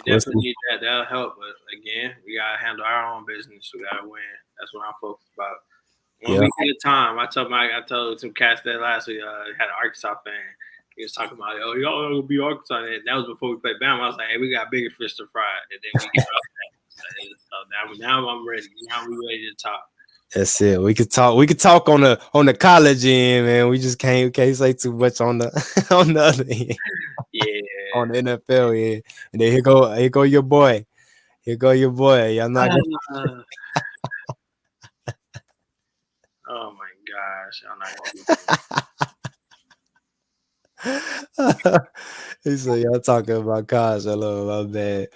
[SPEAKER 3] definitely need that. That'll help. But again, we gotta handle our own business. We gotta win. That's what I'm focused about. 1 week at a time. I told some cats that last week. Had an Arkansas fan. He was talking about, oh, y'all gonna be Arkansas. And that was before we played Bama. I was like, hey, we got bigger fish to fry. And then we get off that. So now I'm ready. Now we ready to talk.
[SPEAKER 2] That's it. We could talk on the college end, man. We just can't say too much on the on the other end.
[SPEAKER 3] Yeah.
[SPEAKER 2] On the NFL, yeah. And then here go your boy. Here go your boy. Y'all not gonna
[SPEAKER 3] oh my gosh. I'm not gonna
[SPEAKER 2] he said y'all talking about college. Hello, my bad.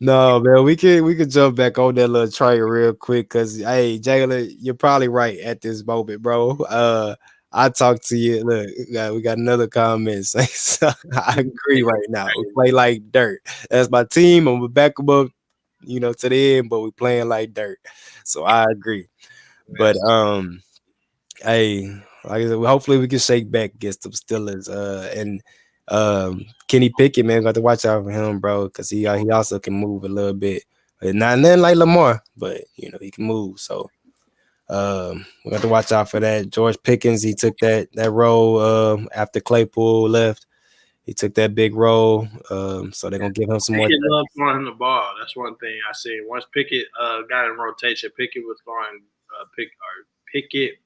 [SPEAKER 2] No, man, we could jump back on that little trade real quick because hey, Jayla, you're probably right at this moment, bro. I talked to you. Look, we got another comment saying so I agree right now. We play like dirt. That's my team. I'm gonna back them up, you know, to the end, but we playing like dirt. So I agree. But hey, like I said, hopefully we can shake back against the Steelers. And Kenny Pickett, man, got to watch out for him, bro, because he also can move a little bit. Not nothing like Lamar, but you know he can move. So we got to watch out for that. George Pickens, he took that role after Claypool left. He took that big role. So they're gonna give him some more.
[SPEAKER 3] Pickett loved throwing him the ball. That's one thing I see. Once Pickett got in rotation, Pickett was throwing Pickett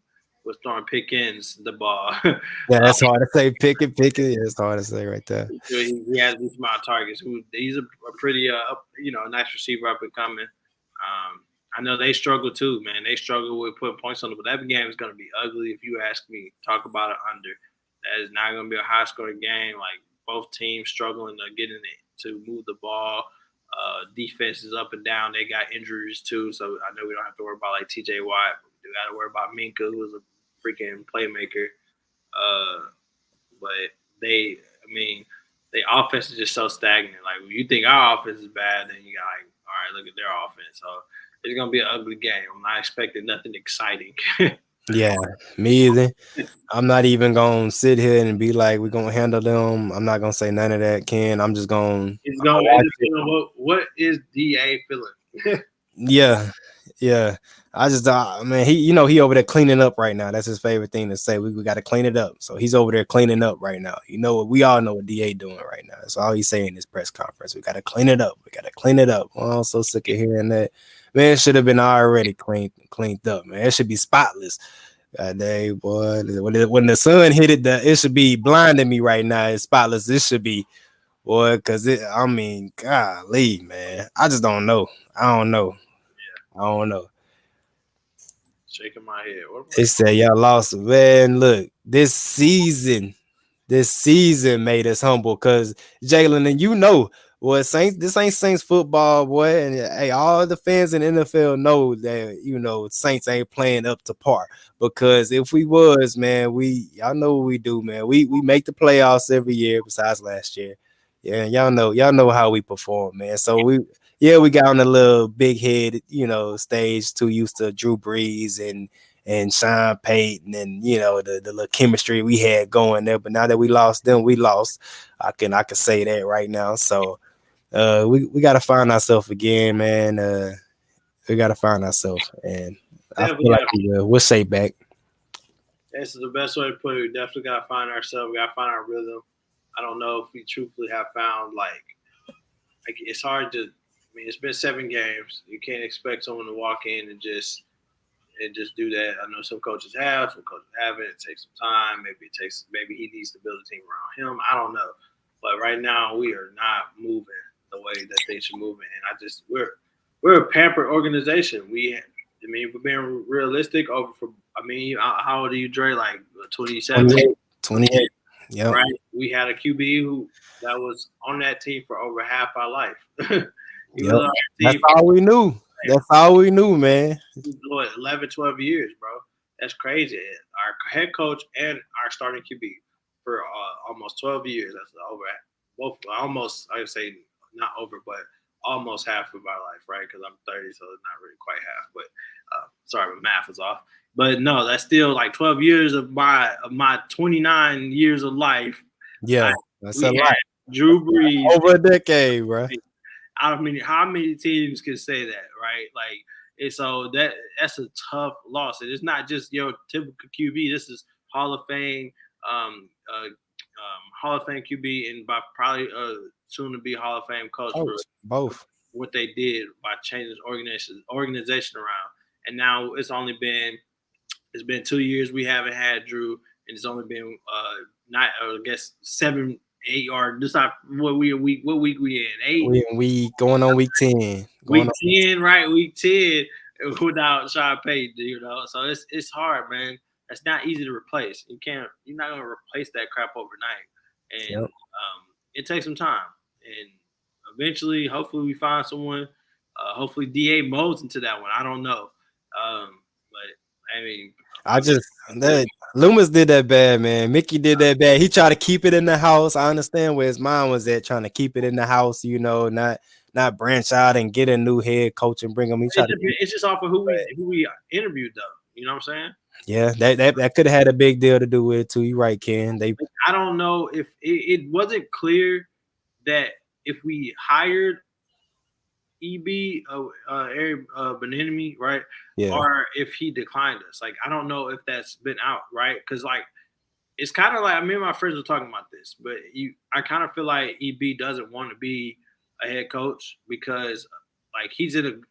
[SPEAKER 3] was throwing Pickens the ball.
[SPEAKER 2] Yeah, that's hard to say. Pickett. Yeah, it's hard to say right there.
[SPEAKER 3] He has these amount of targets. He's a pretty nice receiver up and coming. I know they struggle too, man. They struggle with putting points on it, but that game is going to be ugly. If you ask me, talk about it under. That is not going to be a high scoring game. Like both teams struggling to get in it to move the ball. Defense is up and down. They got injuries too, so I know we don't have to worry about like T.J. Watt. We got to worry about Minka, who is a freaking playmaker. But their offense is just so stagnant. Like when you think our offense is bad, then you got like, all right? Look at their offense. So it's gonna be an ugly game. I'm not expecting nothing exciting.
[SPEAKER 2] Yeah, me either. I'm not even gonna sit here and be like, we're gonna handle them. I'm not gonna say none of that, Ken. I'm just gonna
[SPEAKER 3] It's
[SPEAKER 2] watch it.
[SPEAKER 3] what is DA feeling?
[SPEAKER 2] Yeah, yeah. I just man, he over there cleaning up right now. That's his favorite thing to say. We got to clean it up. So he's over there cleaning up right now. We all know what DA doing right now. That's all he's saying in his press conference. We got to clean it up. We got to clean it up. I'm so sick of hearing that. Man, it should have been already cleaned up, man. It should be spotless. God dang, boy. When the sun hit it, it should be blinding me right now. It's spotless. This should be, boy, because golly, man. I just don't know. I don't know.
[SPEAKER 3] Shaking my head.
[SPEAKER 2] They said y'all lost, man. Look, this season made us humble because Jalen, and Saints. This ain't Saints football, boy. And hey, all the fans in the NFL know that Saints ain't playing up to par. Because if we was, man, y'all know what we do, man. We make the playoffs every year, besides last year. Yeah, and y'all know how we perform, man. So we got on a little big head, stage, too used to Drew Brees and Sean Payton and the little chemistry we had going there. But now that we lost them, we lost. I can say that right now. So we gotta find ourselves again, man. We gotta find ourselves, and I feel like we'll say back.
[SPEAKER 3] This is the best way to put it. We definitely gotta find ourselves. We gotta find our rhythm. I don't know if we truthfully have found like it's hard to. I mean, it's been 7 games. You can't expect someone to walk in and just do that. I know some coaches have, some coaches haven't. It takes some time. Maybe he needs to build a team around him. I don't know. But right now we are not moving the way that they should move. And we're a pampered organization. We're being realistic how old are you, Draye? Like 27?
[SPEAKER 2] 28. Yeah.
[SPEAKER 3] Right. We had a QB that was on that team for over half our life.
[SPEAKER 2] That's all we knew. That's all we knew, man.
[SPEAKER 3] 11, 12 years, bro. That's crazy. Our head coach and our starting QB for almost 12 years. That's over both almost, I would say not over, but almost half of our life, right? Because I'm 30, so it's not really quite half. But sorry, my math was off. But no, that's still like 12 years of my 29 years of life.
[SPEAKER 2] Yeah, that's a lot.
[SPEAKER 3] Drew Brees
[SPEAKER 2] over a decade, bro.
[SPEAKER 3] I mean, how many teams can say that, right? Like, and so that's a tough loss. And it's not just your typical QB. This is Hall of Fame, QB, and by probably soon to be Hall of Fame coach for
[SPEAKER 2] both
[SPEAKER 3] what they did by changing organization around. And now it's been 2 years we haven't had Drew, and it's only been I guess 7, 8, or this not what week we in 8.
[SPEAKER 2] We going on week 10.
[SPEAKER 3] Week 10, right? Week 10 without Sean Payton, So it's hard, man. That's not easy to replace. You're not gonna replace that crap overnight, and it takes some time. And eventually, hopefully, we find someone. Hopefully, DA molds into that one. I don't know, but I mean,
[SPEAKER 2] Loomis did that bad, man. Mickey did that bad. He tried to keep it in the house. I understand where his mind was at, trying to keep it in the house. Not branch out and get a new head coach and bring him.
[SPEAKER 3] It's just off of who we interviewed, though. You know what I'm saying?
[SPEAKER 2] Yeah, that could have had a big deal to do with it too. You're right, Ken.
[SPEAKER 3] I don't know if it wasn't clear that if we hired EB, Eric Benenemy, right?
[SPEAKER 2] Yeah.
[SPEAKER 3] Or if he declined us. Like, I don't know if that's been out, right? Because like it's kind of like me and my friends were talking about this, but I kind of feel like EB doesn't want to be a head coach because like he's in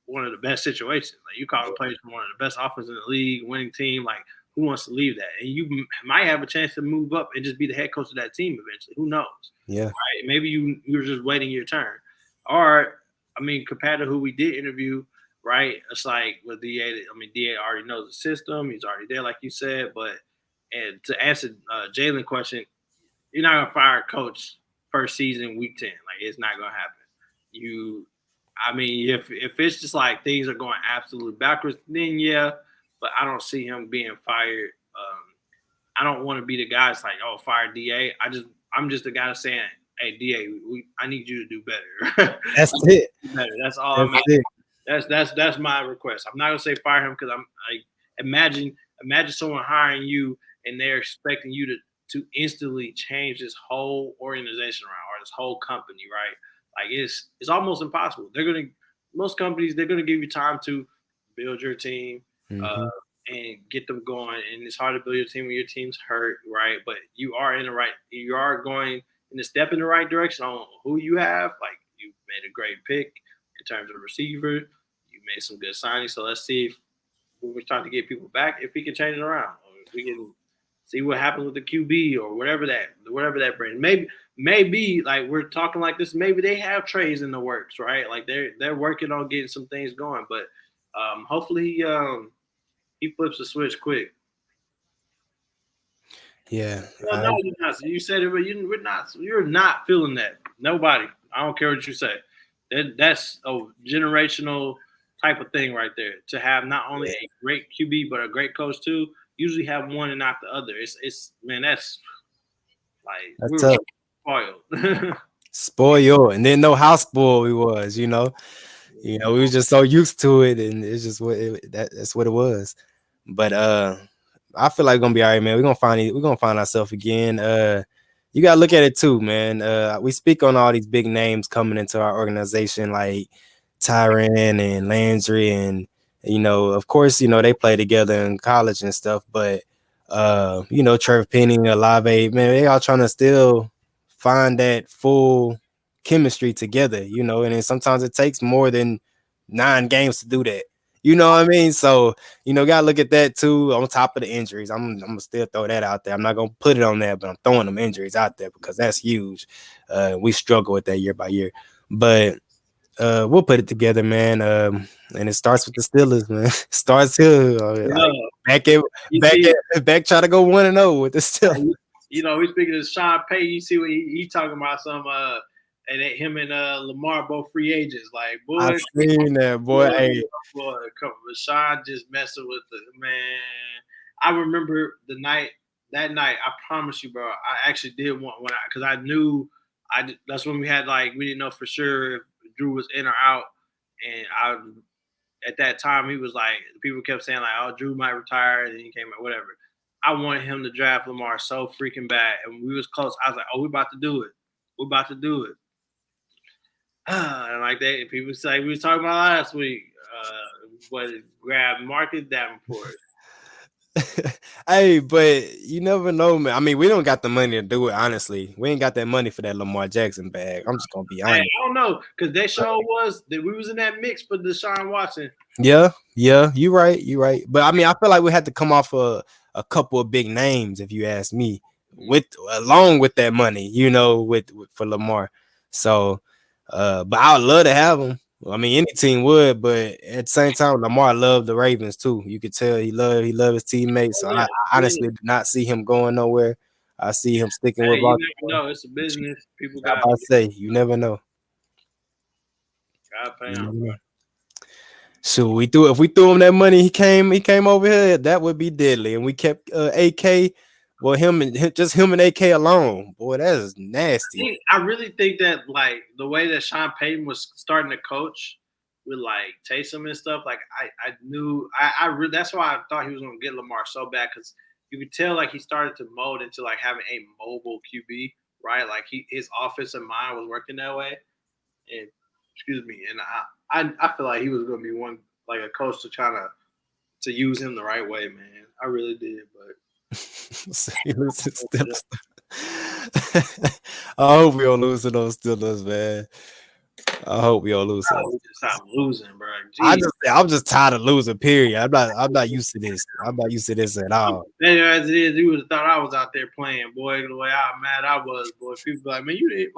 [SPEAKER 3] one of the best situations. Like, you call plays from one of the best offenses in the league, winning team. Like, who wants to leave that? And you might have a chance to move up and just be the head coach of that team eventually. Who knows?
[SPEAKER 2] Yeah.
[SPEAKER 3] Right? Maybe you were just waiting your turn. Or, I mean, compared to who we did interview, right? It's like with DA. I mean, DA already knows the system. He's already there, like you said. And to answer Jalen's question, you're not gonna fire a coach first season, week 10. Like, it's not gonna happen. If it's just like things are going absolutely backwards, then yeah. But I don't see him being fired. I don't want to be the guy that's like, oh, fire DA. I'm just the guy that's saying hey, DA, I need you to do better.
[SPEAKER 2] That's it.
[SPEAKER 3] Better. That's all
[SPEAKER 2] That's
[SPEAKER 3] I'm
[SPEAKER 2] it.
[SPEAKER 3] That's my request. I'm not gonna say fire him because I'm like imagine someone hiring you and they're expecting you to instantly change this whole organization around or this whole company, right? Like it's almost impossible. Most companies they're gonna give you time to build your team
[SPEAKER 2] Mm-hmm.
[SPEAKER 3] and get them going. And it's hard to build your team when your team's hurt, right? But you are going in a step in the right direction on who you have. Like you made a great pick in terms of receiver. You made some good signings. So let's see if when we're trying to get people back, if we can change it around, or if we can see what happens with the QB or whatever that brings. Maybe like we're talking like this. Maybe they have trades in the works, right? Like they're working on getting some things going. But hopefully he flips the switch quick.
[SPEAKER 2] Yeah.
[SPEAKER 3] Well, no, you're not. You said it, but we're not. You're not feeling that. Nobody. I don't care what you say. That's a generational type of thing right there. To have not only a great QB but a great coach too. Usually have one and not the other. It's man. That's like
[SPEAKER 2] That's
[SPEAKER 3] we were
[SPEAKER 2] tough.
[SPEAKER 3] spoiled.
[SPEAKER 2] Spoiled, and didn't know how spoiled we was. We was just so used to it, and it's just that's what it was. But I feel like we're gonna be all right, man. We're gonna find ourselves again. You gotta look at it too, man. We speak on all these big names coming into our organization, like Tyron and Landry, and of course, they play together in college and stuff. But Trevor Penny and Olave, man, they all trying to still find that full chemistry together, and then sometimes it takes more than 9 games to do that. You know what I mean? So, gotta look at that too on top of the injuries. I'm gonna still throw that out there. I'm not gonna put it on there, but I'm throwing them injuries out there because that's huge. We struggle with that year by year. But we'll put it together, man. And it starts with the Steelers, man. Starts here. Back try to go 1-0 with the Steelers.
[SPEAKER 3] We speaking of Sean Payton, you see what he talking about some and him and Lamar both free agents. Like, boy,
[SPEAKER 2] I've seen that, boy. Hey,
[SPEAKER 3] Sean just messing with the man. I remember that night. I promise you, bro. I actually did want because I knew that's when we had we didn't know for sure if Drew was in or out, and at that time he was like people kept saying like, oh, Drew might retire, and then he came out whatever. I wanted him to draft Lamar so freaking bad, and we was close. I was like, oh, we're about to do it. We're about to do it. And like that, people say we was talking about last week. But grab Marcus Davenport.
[SPEAKER 2] Hey, but you never know, man. I mean, we don't got the money to do it. Honestly, we ain't got that money for that Lamar Jackson bag. I'm just gonna be honest.
[SPEAKER 3] I don't know because that show was that we was in that mix for Deshaun Watson.
[SPEAKER 2] Yeah, you're right. But I mean, I feel like we had to come off a couple of big names, if you ask me, along with that money, for Lamar. So, but I would love to have him. I mean, any team would, but at the same time, Lamar loved the Ravens too. You could tell he loved his teammates. So I honestly do not see him going nowhere. I see him sticking with Baltimore.
[SPEAKER 3] You never know. It's a business. People
[SPEAKER 2] got to say, you never know.
[SPEAKER 3] God pay him.
[SPEAKER 2] So if we threw him that money, he came over here, that would be deadly. And we kept AK. Well, him and AK alone, boy, that is nasty.
[SPEAKER 3] I really think that the way that Sean Payton was starting to coach with Taysom and stuff, I knew that's why I thought he was gonna get Lamar so bad because you could tell he started to mold into having a mobile QB, right? His offensive mind was working that way. And I feel like he was gonna be one a coach to try to use him the right way, man. I really did, but.
[SPEAKER 2] So he loses Steelers. I hope we don't lose to those Steelers, man. I hope we don't lose.
[SPEAKER 3] Stop losing, bro.
[SPEAKER 2] I'm just tired of losing. Period. I'm not used to this. I'm not used to this at all.
[SPEAKER 3] As it is, you would have thought I was out there playing, boy. The way mad I was, boy. People man, you didn't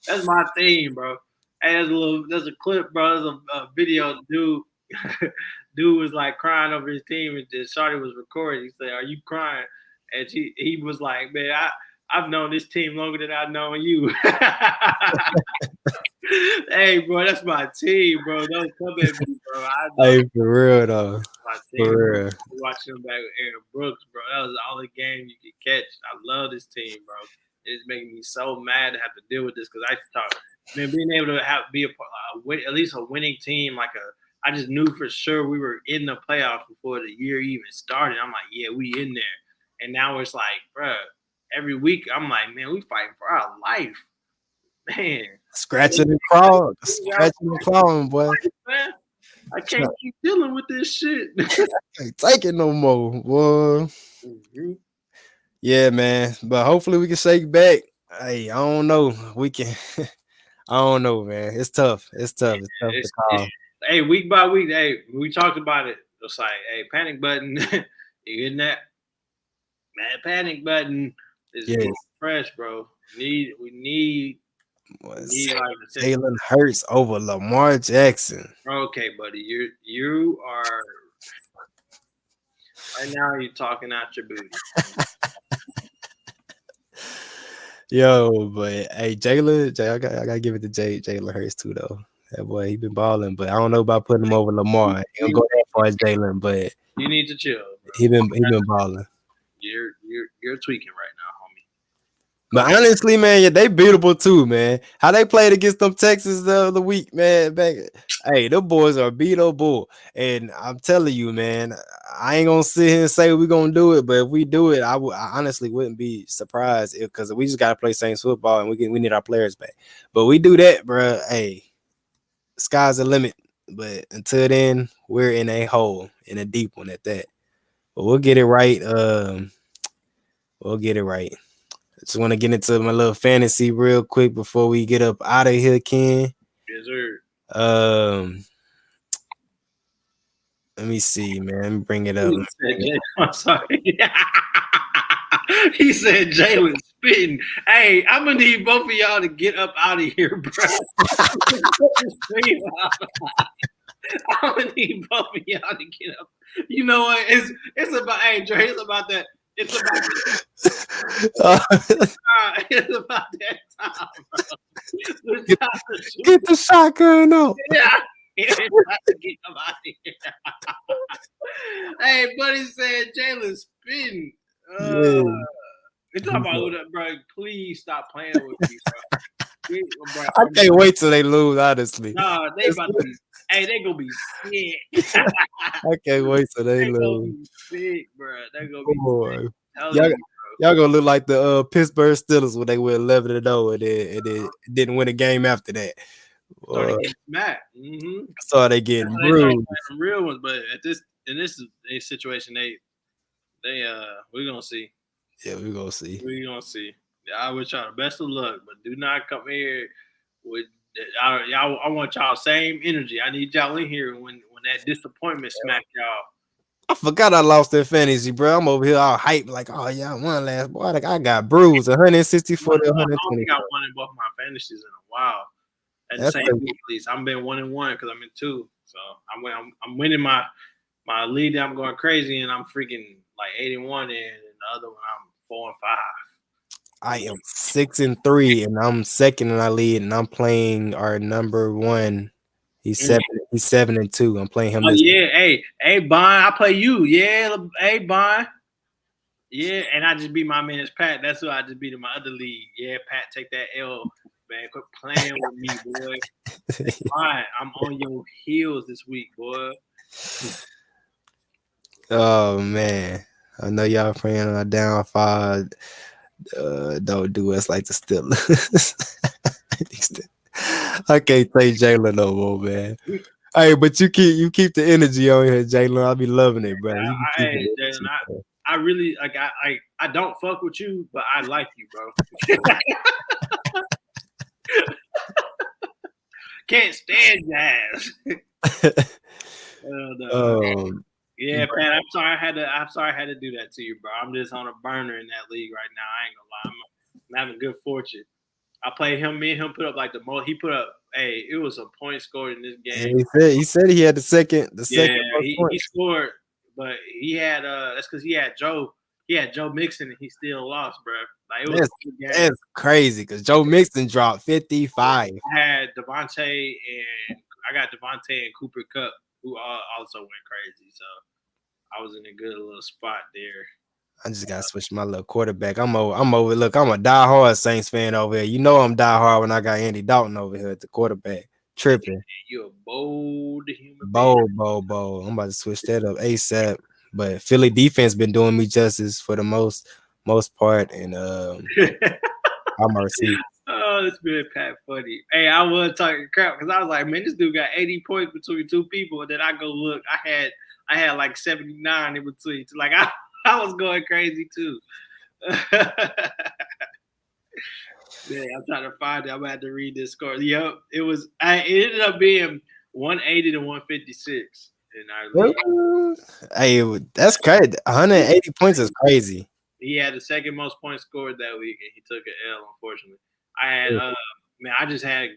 [SPEAKER 3] that's my thing, bro. Hey, there's a clip, bro. There's a video. Dude was crying over his team, and just Shawty was recording. He said, "Are you crying?" And he was like, "Man, I've known this team longer than I've known you." Hey, bro, that's my team, bro. Don't come at me, bro.
[SPEAKER 2] Hey, for real though.
[SPEAKER 3] My team,
[SPEAKER 2] for real.
[SPEAKER 3] Watching them back with Aaron Brooks, bro. That was the only game you could catch. I love this team, bro. It's making me so mad to have to deal with this because I thought, man, being able to be at least a winning team, I just knew for sure we were in the playoffs before the year even started. I'm like, yeah, we in there. And now it's like, bro, every week I'm like, man, we fighting for our life, man.
[SPEAKER 2] Scratching and clawing, boy.
[SPEAKER 3] Man, I can't keep dealing with this shit.
[SPEAKER 2] Can't take it no more, boy.
[SPEAKER 3] Mm-hmm.
[SPEAKER 2] Yeah, man. But hopefully we can shake back. Hey, I don't know. We can. I don't know, man. It's tough. It's tough. It's tough to call.
[SPEAKER 3] Hey, week by week, hey, we talked about it. It's like, hey, panic button. You getting that? Man, panic button is getting fresh, bro. We need
[SPEAKER 2] Jalen Hurts over Lamar Jackson.
[SPEAKER 3] Okay, buddy, you are right now. You're talking out your booty.
[SPEAKER 2] Yo, but hey, Jalen, I gotta give it to Jalen Hurts too, though. That boy, he been balling, but I don't know about putting him over Lamar. He don't go that far as Jalen, but
[SPEAKER 3] you need to chill. Bro.
[SPEAKER 2] He been balling.
[SPEAKER 3] You're tweaking right now, homie.
[SPEAKER 2] But honestly, man, yeah, they beatable too, man. How they played against them Texans the other week, man. Hey, them boys are beatable, and I'm telling you, man, I ain't gonna sit here and say we're gonna do it, but if we do it, I honestly wouldn't be surprised because we just gotta play Saints football and we need our players back. But we do that, bro. Hey, sky's the limit. But until then, we're in a hole, in a deep one at that. But we'll get it right. We'll get it right. I just want to get into my little fantasy real quick before we get up out of here, Ken.
[SPEAKER 3] Yes, sir.
[SPEAKER 2] Let me see, man. Let me bring it up.
[SPEAKER 3] I'm sorry. He said Jalen spitting. Hey, I'm gonna need both of y'all to get up out of here, bro. I'm gonna need both of y'all to get up. You know what? It's about Draye. It's about that. It's about that time, bro.
[SPEAKER 2] Get the shotgun out.
[SPEAKER 3] Yeah. Get him out of here. Hey, buddy said Jalen spitting. You talking about, bro? Please stop playing with me, bro.
[SPEAKER 2] I can't wait till they lose. Honestly,
[SPEAKER 3] nah, they about to be. Hey, they gonna be sick.
[SPEAKER 2] I can't wait till they lose.
[SPEAKER 3] Gonna be sick, bro. They gonna be sick.
[SPEAKER 2] Y'all gonna look like the Pittsburgh Steelers when they went 11-0 and it didn't win a game after that.
[SPEAKER 3] Started getting smacked. Mm-hmm.
[SPEAKER 2] So they getting bruised.
[SPEAKER 3] Some real ones, but in this situation, we're gonna see.
[SPEAKER 2] Yeah, we're gonna see.
[SPEAKER 3] We're gonna see. Yeah, I wish y'all the best of luck, but do not come here with y'all. I want y'all same energy. I need y'all in here when that disappointment smack y'all.
[SPEAKER 2] I forgot I lost that fantasy, bro. I'm over here all hyped, like, oh yeah, I won last. Boy, like I got bruised 164 to 120.
[SPEAKER 3] I don't think I won in both my fantasies in a while. At the same week, at least I've been 1-1 because I'm in 2. So I'm winning my lead. I'm going crazy, and I'm freaking like 81, and the other one I'm 4-5.
[SPEAKER 2] I am 6-3, and I'm second in our lead, and I'm playing our number 1. He's 7-2. I'm playing him.
[SPEAKER 3] Oh yeah, hey, Bond, I play you. Yeah, hey, Bond. Yeah, and I just beat my man Pat. That's who I just beat in my other league. Yeah, Pat, take that L, man. Quit playing with me, boy. Fine, I'm on your heels this week, boy.
[SPEAKER 2] Oh man, I know y'all praying on a downfall. Don't do us like the Steelers. I can't take Jalen no more, man. Hey, but you keep the energy on here, Jalen. I'll be loving it, bro.
[SPEAKER 3] Jalen, I really like. I don't fuck with you, but I like you, bro. Can't stand jazz. Yeah, Pat. I'm sorry I had to do that to you, bro. I'm just on a burner in that league right now. I ain't gonna lie. I'm having good fortune. I played him. Me and him put up like the most. He put up. Hey, it was a point scored in this game.
[SPEAKER 2] He said he had the second. Yeah,
[SPEAKER 3] he scored, but he had. That's because he had Joe. He had Joe Mixon, and he still lost, bro. Like, it was
[SPEAKER 2] that's crazy because Joe Mixon dropped 55.
[SPEAKER 3] I had Devontae and I got Devontae and Cooper Kupp, who also went crazy. So I was in a good little spot there.
[SPEAKER 2] I just gotta switch my little quarterback. I'm over. Look, I'm a diehard Saints fan over here. You know I'm diehard when I got Andy Dalton over here at the quarterback. Tripping.
[SPEAKER 3] You're a bold human
[SPEAKER 2] Bold. I'm about to switch that up ASAP. But Philly defense been doing me justice for the most part, and
[SPEAKER 3] being.
[SPEAKER 2] I'm RC.
[SPEAKER 3] Oh, it's been Pat funny. Hey, I was talking crap because I was like, man, this dude got 80 points between two people. And then I go look, I had like 79 in between. Like I was going crazy too. Man, I'm trying to find it. I'm gonna have to read this score. Yep, it ended up being 180 to 156 in our league.
[SPEAKER 2] Hey, that's crazy. 180 points is crazy.
[SPEAKER 3] He had the second most points scored that week, and he took an L. Unfortunately, I had man, I just had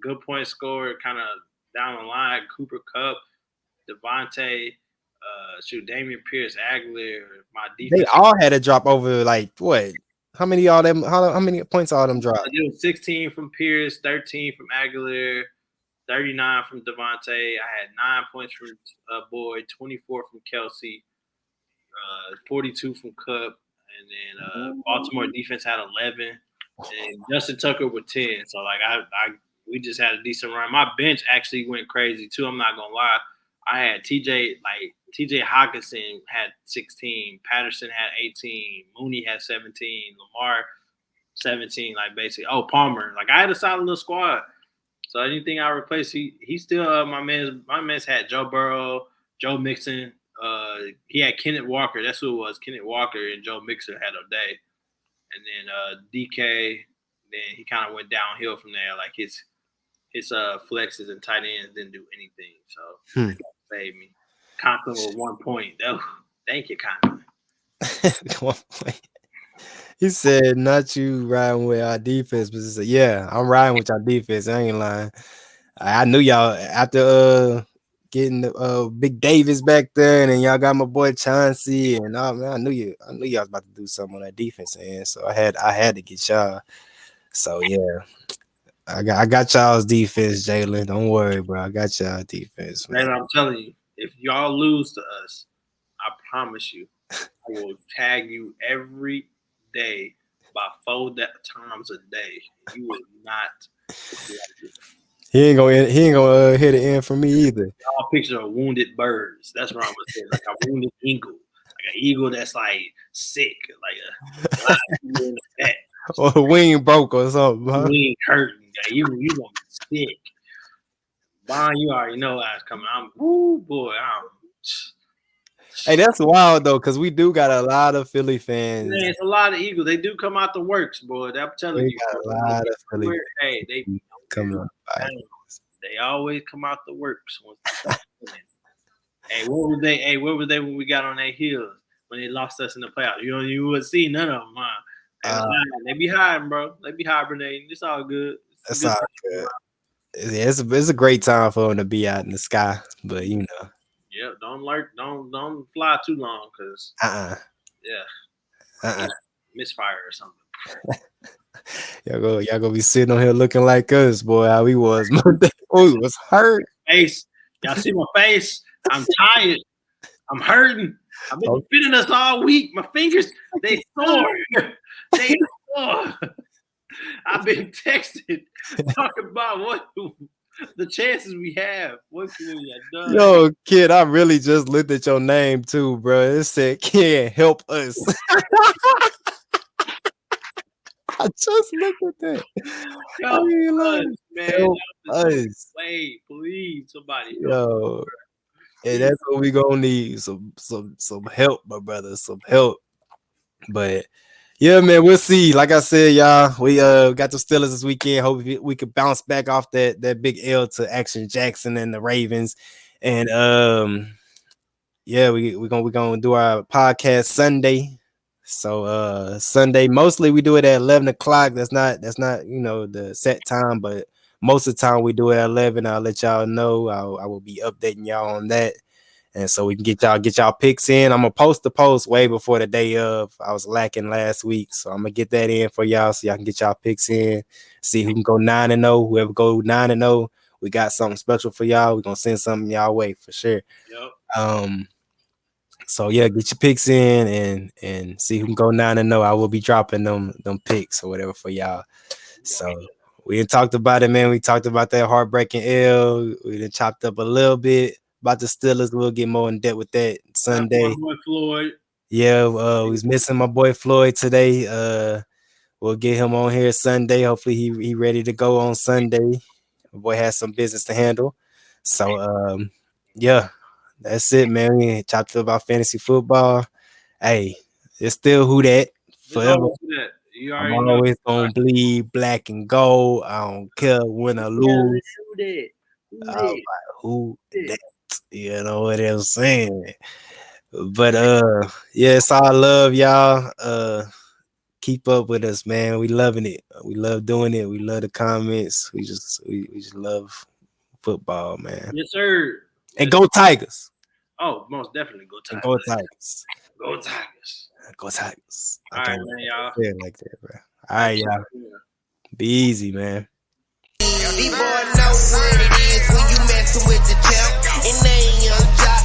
[SPEAKER 3] good points scored, kind of down the line. Cooper Kupp, Devontae, Damian Pierce, Aguilar. My defense.
[SPEAKER 2] They all had a drop over like what? How many all them? How many points all them dropped?
[SPEAKER 3] It was 16 from Pierce, 13 from Aguilar, 39 from Devontae. I had 9 points from Boyd, 24 from Kelsey, 42 from Kupp, and then Baltimore defense had 11, and Justin Tucker with 10. So like we just had a decent run. My bench actually went crazy too. I'm not gonna lie. I had TJ Hawkinson had 16, Patterson had 18, Mooney had 17, Lamar 17. Like basically, Palmer. Like I had a solid little squad. So anything I replaced, he still my man's had Joe Burrow, Joe Mixon. He had Kenneth Walker. That's who it was. Kenneth Walker and Joe Mixon had a day. And then DK, then he kind of went downhill from there. Like his flexes and tight ends didn't do anything. So that saved me. Conklin with 1 point. Oh, thank you, Conklin.
[SPEAKER 2] 1 point. He said, "Not you riding with our defense," but he said, "Yeah, I'm riding with our defense. I ain't lying. I knew y'all after getting the Big Davis back there, and then y'all got my boy Chauncey, and man, I knew y'all was about to do something on that defense end. So I had to get y'all. So yeah, I got y'all's defense, Jalen. Don't worry, bro. I got y'all defense, man.
[SPEAKER 3] I'm telling you, if y'all lose to us, I promise you, I will tag you every day by 4 times a day. You will not.
[SPEAKER 2] He ain't gonna hit the end for me either.
[SPEAKER 3] All pictures of wounded birds. That's what I'm gonna say. Like a wounded eagle, like an eagle that's like sick, like a
[SPEAKER 2] or a wing broke or something. Huh?
[SPEAKER 3] Wing hurting. You gonna be sick. Bond, you already know I was coming.
[SPEAKER 2] Hey, that's wild though, because we do got a lot of Philly fans.
[SPEAKER 3] Man, it's a lot of Eagles. They do come out the works, boy. I'm telling you.
[SPEAKER 2] Got a lot of Philly fans.
[SPEAKER 3] Hey, they
[SPEAKER 2] come out.
[SPEAKER 3] They always come out the works once they start winning. Hey, where were they? Hey, where were they when we got on their heels when they lost us in the playoffs? You would see none of them, huh? They be hiding, bro. They be hibernating. It's all good.
[SPEAKER 2] That's all good. Yeah, it's a great time for them to be out in the sky, but you know.
[SPEAKER 3] Yeah, don't fly too long, cause misfire or something.
[SPEAKER 2] y'all gonna be sitting on here looking like us, boy. How we was Monday. Oh, it was hurt.
[SPEAKER 3] Face, y'all see my face? I'm tired. I'm hurting. I've been spinning us all week. My fingers, they sore. They sore. I've been texting, talking about what the chances we have. What can we have done?
[SPEAKER 2] Yo, kid, I really just looked at your name too, bro. It said, "Can't help us." I just looked at that.
[SPEAKER 3] Help us. Wait, please, somebody.
[SPEAKER 2] Yo, and that's what we gonna need. Some help, my brother. Some help. But yeah, man, we'll see. Like I said, y'all, we got the Steelers this weekend. Hope we could bounce back off that big L to Action Jackson and the Ravens. And yeah, we're gonna do our podcast Sunday. So Sunday, mostly we do it at 11 o'clock. That's not the set time, but most of the time we do it at 11. I'll let y'all know. I will be updating y'all on that. And so we can get y'all picks in. I'm gonna post the post way before the day of. I was lacking last week, so I'm gonna get that in for y'all so y'all can get y'all picks in. See who can go 9-0. Whoever go 9-0, we got something special for y'all. We're gonna send something y'all way for sure.
[SPEAKER 3] Yep.
[SPEAKER 2] So yeah, get your picks in and see who can go 9-0. I will be dropping them picks or whatever for y'all. So we done talked about it, man. We talked about that heartbreaking L. We done chopped up a little bit about the Steelers. We'll get more in depth with that Sunday.
[SPEAKER 3] My boy Floyd.
[SPEAKER 2] Yeah, we was missing my boy Floyd today. We'll get him on here Sunday. Hopefully he ready to go on Sunday. My boy has some business to handle. So yeah, that's it, man. We chopped up about fantasy football. Hey, it's still who that forever.
[SPEAKER 3] You
[SPEAKER 2] I'm
[SPEAKER 3] already
[SPEAKER 2] always
[SPEAKER 3] know.
[SPEAKER 2] gonna bleed black and gold. I don't care win or lose. Who that? You know what I'm saying? But yeah, it's all love, y'all. Keep up with us, man. We loving it. We love doing it. We love the comments. We just love football, man.
[SPEAKER 3] Yes, sir.
[SPEAKER 2] And go Tigers.
[SPEAKER 3] Oh, most definitely go Tigers.
[SPEAKER 2] And go Tigers.
[SPEAKER 3] Go Tigers.
[SPEAKER 2] Go Tigers.
[SPEAKER 3] All right, man, y'all.
[SPEAKER 2] Say it like that, bro. All right, y'all. Be easy, man.
[SPEAKER 1] These boys know what it is when you messing with the champ. And they ain't your job.